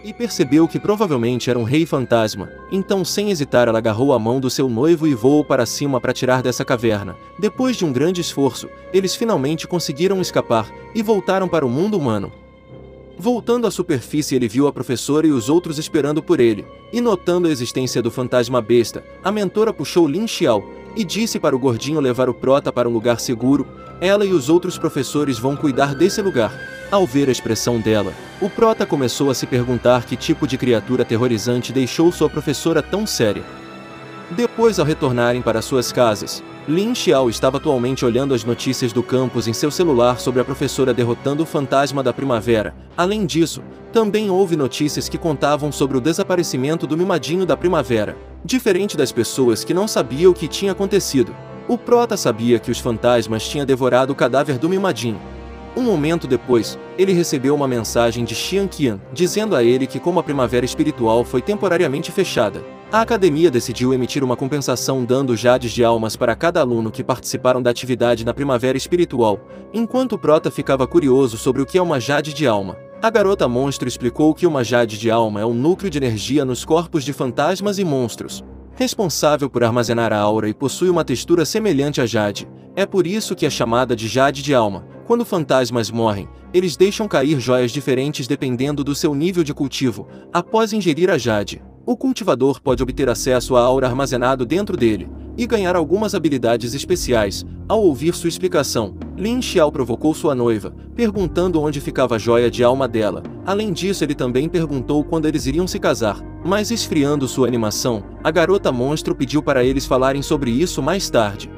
e percebeu que provavelmente era um rei fantasma. Então, sem hesitar, ela agarrou a mão do seu noivo e voou para cima para tirar dessa caverna. Depois de um grande esforço, eles finalmente conseguiram escapar e voltaram para o mundo humano. Voltando à superfície, ele viu a professora e os outros esperando por ele, e notando a existência do fantasma besta, a mentora puxou Lin Xiao e disse para o gordinho levar o Prota para um lugar seguro. Ela e os outros professores vão cuidar desse lugar. Ao ver a expressão dela, o Prota começou a se perguntar que tipo de criatura aterrorizante deixou sua professora tão séria. Depois, ao retornarem para suas casas, Lin Xiao estava atualmente olhando as notícias do campus em seu celular sobre a professora derrotando o fantasma da primavera. Além disso, também houve notícias que contavam sobre o desaparecimento do mimadinho da primavera. Diferente das pessoas que não sabiam o que tinha acontecido, o Prota sabia que os fantasmas tinham devorado o cadáver do mimadinho. Um momento depois, ele recebeu uma mensagem de Xian Qian, dizendo a ele que como a primavera espiritual foi temporariamente fechada, a academia decidiu emitir uma compensação dando jades de almas para cada aluno que participaram da atividade na primavera espiritual. Enquanto o Prota ficava curioso sobre o que é uma jade de alma, a garota monstro explicou que uma jade de alma é um núcleo de energia nos corpos de fantasmas e monstros, responsável por armazenar a aura e possui uma textura semelhante à jade. É por isso que é chamada de jade de alma. Quando fantasmas morrem, eles deixam cair joias diferentes dependendo do seu nível de cultivo. Após ingerir a jade, o cultivador pode obter acesso à aura armazenado dentro dele e ganhar algumas habilidades especiais. Ao ouvir sua explicação, Lin Xiao provocou sua noiva, perguntando onde ficava a joia de alma dela. Além disso, ele também perguntou quando eles iriam se casar. Mas esfriando sua animação, a garota monstro pediu para eles falarem sobre isso mais tarde.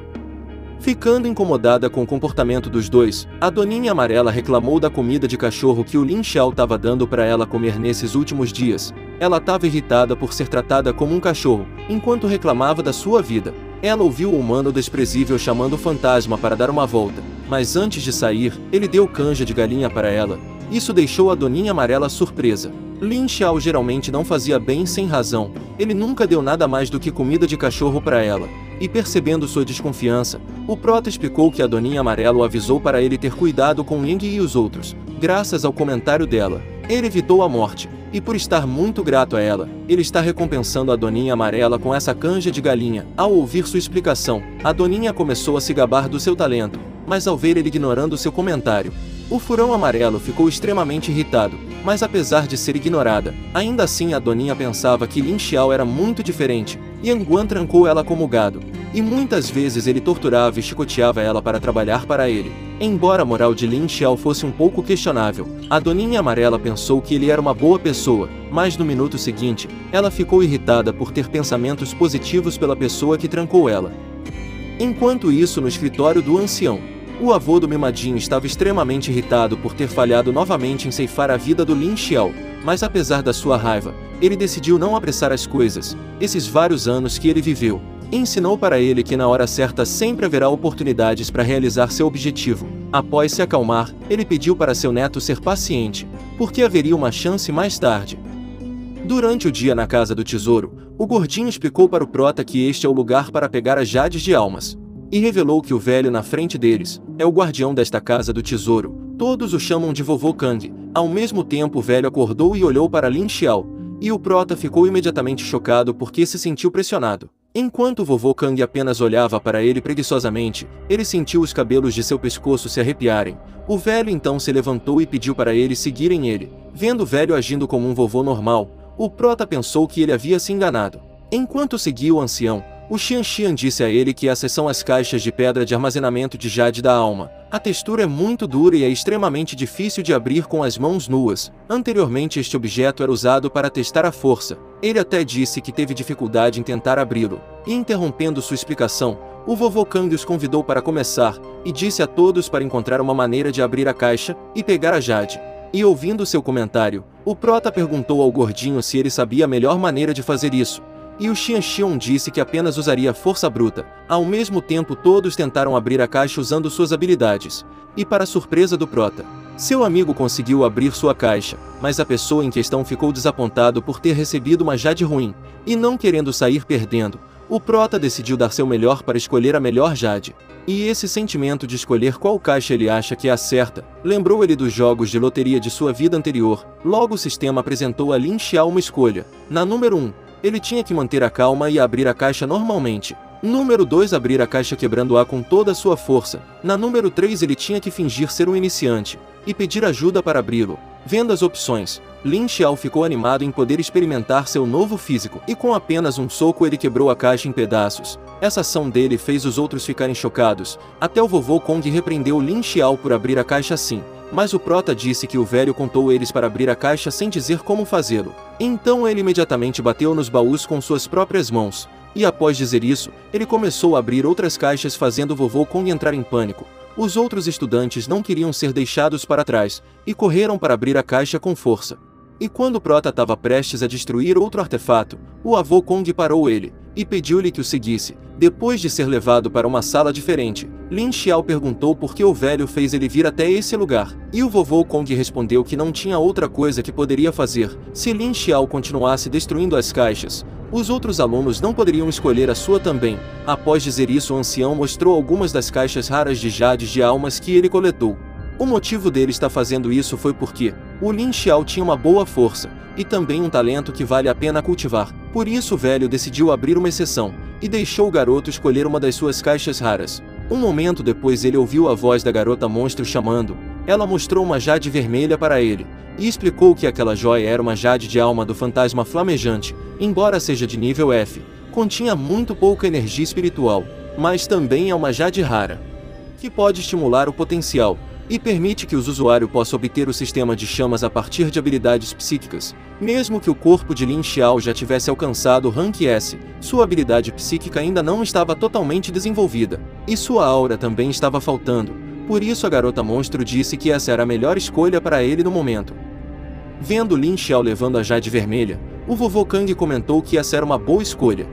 Ficando incomodada com o comportamento dos dois, a Doninha Amarela reclamou da comida de cachorro que o Lin Xiao estava dando para ela comer nesses últimos dias. Ela estava irritada por ser tratada como um cachorro, enquanto reclamava da sua vida. Ela ouviu o humano desprezível chamando o fantasma para dar uma volta, mas antes de sair, ele deu canja de galinha para ela. Isso deixou a Doninha Amarela surpresa. Lin Xiao geralmente não fazia bem sem razão. Ele nunca deu nada mais do que comida de cachorro para ela. E percebendo sua desconfiança, o Prota explicou que a Doninha Amarela o avisou para ele ter cuidado com Ying e os outros. Graças ao comentário dela, ele evitou a morte. E por estar muito grato a ela, ele está recompensando a Doninha Amarela com essa canja de galinha. Ao ouvir sua explicação, a Doninha começou a se gabar do seu talento, mas ao ver ele ignorando seu comentário, o Furão Amarelo ficou extremamente irritado. Mas apesar de ser ignorada, ainda assim a Doninha pensava que Lin Xiao era muito diferente. Yang Guan trancou ela como gado, e muitas vezes ele torturava e chicoteava ela para trabalhar para ele. Embora a moral de Lin Xiao fosse um pouco questionável, a Doninha Amarela pensou que ele era uma boa pessoa, mas no minuto seguinte, ela ficou irritada por ter pensamentos positivos pela pessoa que trancou ela. Enquanto isso, no escritório do ancião, o avô do mimadinho estava extremamente irritado por ter falhado novamente em ceifar a vida do Lin Xiao, mas apesar da sua raiva, ele decidiu não apressar as coisas. Esses vários anos que ele viveu, ensinou para ele que na hora certa sempre haverá oportunidades para realizar seu objetivo. Após se acalmar, ele pediu para seu neto ser paciente, porque haveria uma chance mais tarde. Durante o dia na Casa do Tesouro, o gordinho explicou para o Prota que este é o lugar para pegar as jades de almas. E revelou que o velho na frente deles é o guardião desta Casa do Tesouro. Todos o chamam de Vovô Kang. Ao mesmo tempo o velho acordou e olhou para Lin Xiao, e o Prota ficou imediatamente chocado porque se sentiu pressionado. Enquanto o Vovô Kang apenas olhava para ele preguiçosamente, ele sentiu os cabelos de seu pescoço se arrepiarem. O velho então se levantou e pediu para eles seguirem ele. Vendo o velho agindo como um vovô normal, o Prota pensou que ele havia se enganado. Enquanto seguia o ancião, o Xian disse a ele que essas são as caixas de pedra de armazenamento de jade da alma. A textura é muito dura e é extremamente difícil de abrir com as mãos nuas. Anteriormente este objeto era usado para testar a força. Ele até disse que teve dificuldade em tentar abri-lo. E interrompendo sua explicação, o Vovô Kang os convidou para começar, e disse a todos para encontrar uma maneira de abrir a caixa e pegar a jade. E ouvindo seu comentário, o Prota perguntou ao gordinho se ele sabia a melhor maneira de fazer isso. E o Xian disse que apenas usaria força bruta. Ao mesmo tempo todos tentaram abrir a caixa usando suas habilidades. E para surpresa do Prota, seu amigo conseguiu abrir sua caixa, mas a pessoa em questão ficou desapontado por ter recebido uma jade ruim. E não querendo sair perdendo, o Prota decidiu dar seu melhor para escolher a melhor jade. E esse sentimento de escolher qual caixa ele acha que é a certa, lembrou ele dos jogos de loteria de sua vida anterior. Logo o sistema apresentou a Lin Xiao uma escolha. Na número 1, ele tinha que manter a calma e abrir a caixa normalmente. Número 2, abrir a caixa quebrando-a com toda a sua força. Na número 3, ele tinha que fingir ser um iniciante e pedir ajuda para abri-lo. Vendo as opções, Lin Xiao ficou animado em poder experimentar seu novo físico, e com apenas um soco ele quebrou a caixa em pedaços. Essa ação dele fez os outros ficarem chocados. Até o Vovô Kong repreendeu Lin Xiao por abrir a caixa assim. Mas o Prota disse que o velho contou eles para abrir a caixa sem dizer como fazê-lo. Então ele imediatamente bateu nos baús com suas próprias mãos. E após dizer isso, ele começou a abrir outras caixas fazendo o Vovô Kong entrar em pânico. Os outros estudantes não queriam ser deixados para trás, e correram para abrir a caixa com força. E quando o Prota estava prestes a destruir outro artefato, o avô Kong parou ele, e pediu-lhe que o seguisse. Depois de ser levado para uma sala diferente, Lin Xiao perguntou por que o velho fez ele vir até esse lugar. E o vovô Kong respondeu que não tinha outra coisa que poderia fazer. Se Lin Xiao continuasse destruindo as caixas, os outros alunos não poderiam escolher a sua também. Após dizer isso, o ancião mostrou algumas das caixas raras de jades de almas que ele coletou. O motivo dele estar fazendo isso foi porque o Lin Xiao tinha uma boa força, e também um talento que vale a pena cultivar. Por isso o velho decidiu abrir uma exceção, e deixou o garoto escolher uma das suas caixas raras. Um momento depois ele ouviu a voz da garota monstro chamando. Ela mostrou uma jade vermelha para ele, e explicou que aquela joia era uma jade de alma do fantasma flamejante. Embora seja de nível F, continha muito pouca energia espiritual, mas também é uma jade rara, que pode estimular o potencial. e permite que o usuário possa obter o sistema de chamas a partir de habilidades psíquicas. Mesmo que o corpo de Lin Xiao já tivesse alcançado o Rank S, sua habilidade psíquica ainda não estava totalmente desenvolvida, e sua aura também estava faltando, por isso a garota monstro disse que essa era a melhor escolha para ele no momento. Vendo Lin Xiao levando a Jade Vermelha, o vovô Kang comentou que essa era uma boa escolha.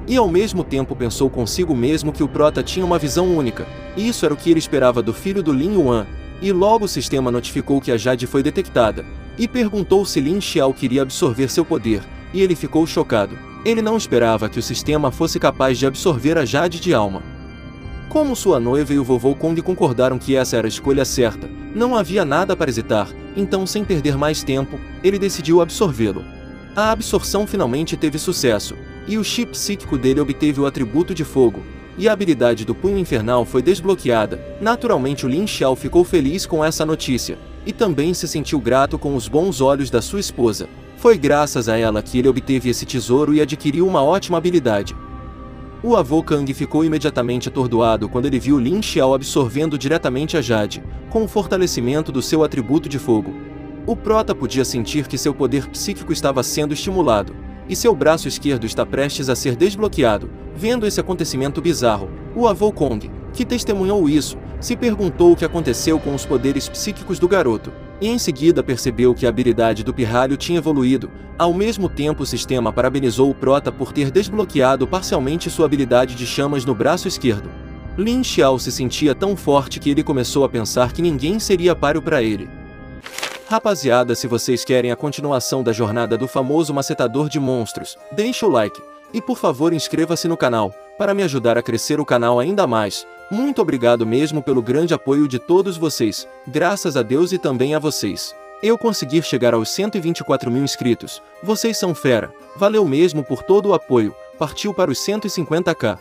E ao mesmo tempo pensou consigo mesmo que o prota tinha uma visão única, e isso era o que ele esperava do filho do Lin Yuan. E logo o sistema notificou que a Jade foi detectada, e perguntou se Lin Xiao queria absorver seu poder, e ele ficou chocado. Ele não esperava que o sistema fosse capaz de absorver a Jade de alma. Como sua noiva e o vovô Kong concordaram que essa era a escolha certa, não havia nada para hesitar, então sem perder mais tempo, ele decidiu absorvê-lo. A absorção finalmente teve sucesso, e o chip psíquico dele obteve o atributo de fogo, e a habilidade do punho infernal foi desbloqueada. Naturalmente o Lin Xiao ficou feliz com essa notícia, e também se sentiu grato com os bons olhos da sua esposa. Foi graças a ela que ele obteve esse tesouro e adquiriu uma ótima habilidade. O avô Kang ficou imediatamente atordoado quando ele viu Lin Xiao absorvendo diretamente a Jade, com o fortalecimento do seu atributo de fogo. O prota podia sentir que seu poder psíquico estava sendo estimulado, e seu braço esquerdo está prestes a ser desbloqueado. Vendo esse acontecimento bizarro, o avô Kong, que testemunhou isso, se perguntou o que aconteceu com os poderes psíquicos do garoto, e em seguida percebeu que a habilidade do pirralho tinha evoluído. Ao mesmo tempo o sistema parabenizou o prota por ter desbloqueado parcialmente sua habilidade de chamas no braço esquerdo. Lin Xiao se sentia tão forte que ele começou a pensar que ninguém seria páreo para ele. Rapaziada, se vocês querem a continuação da jornada do famoso macetador de monstros, deixa o like, e por favor inscreva-se no canal, para me ajudar a crescer o canal ainda mais. Muito obrigado mesmo pelo grande apoio de todos vocês, graças a Deus e também a vocês. Eu consegui chegar aos 124 mil inscritos, vocês são fera, valeu mesmo por todo o apoio, partiu para os 150k.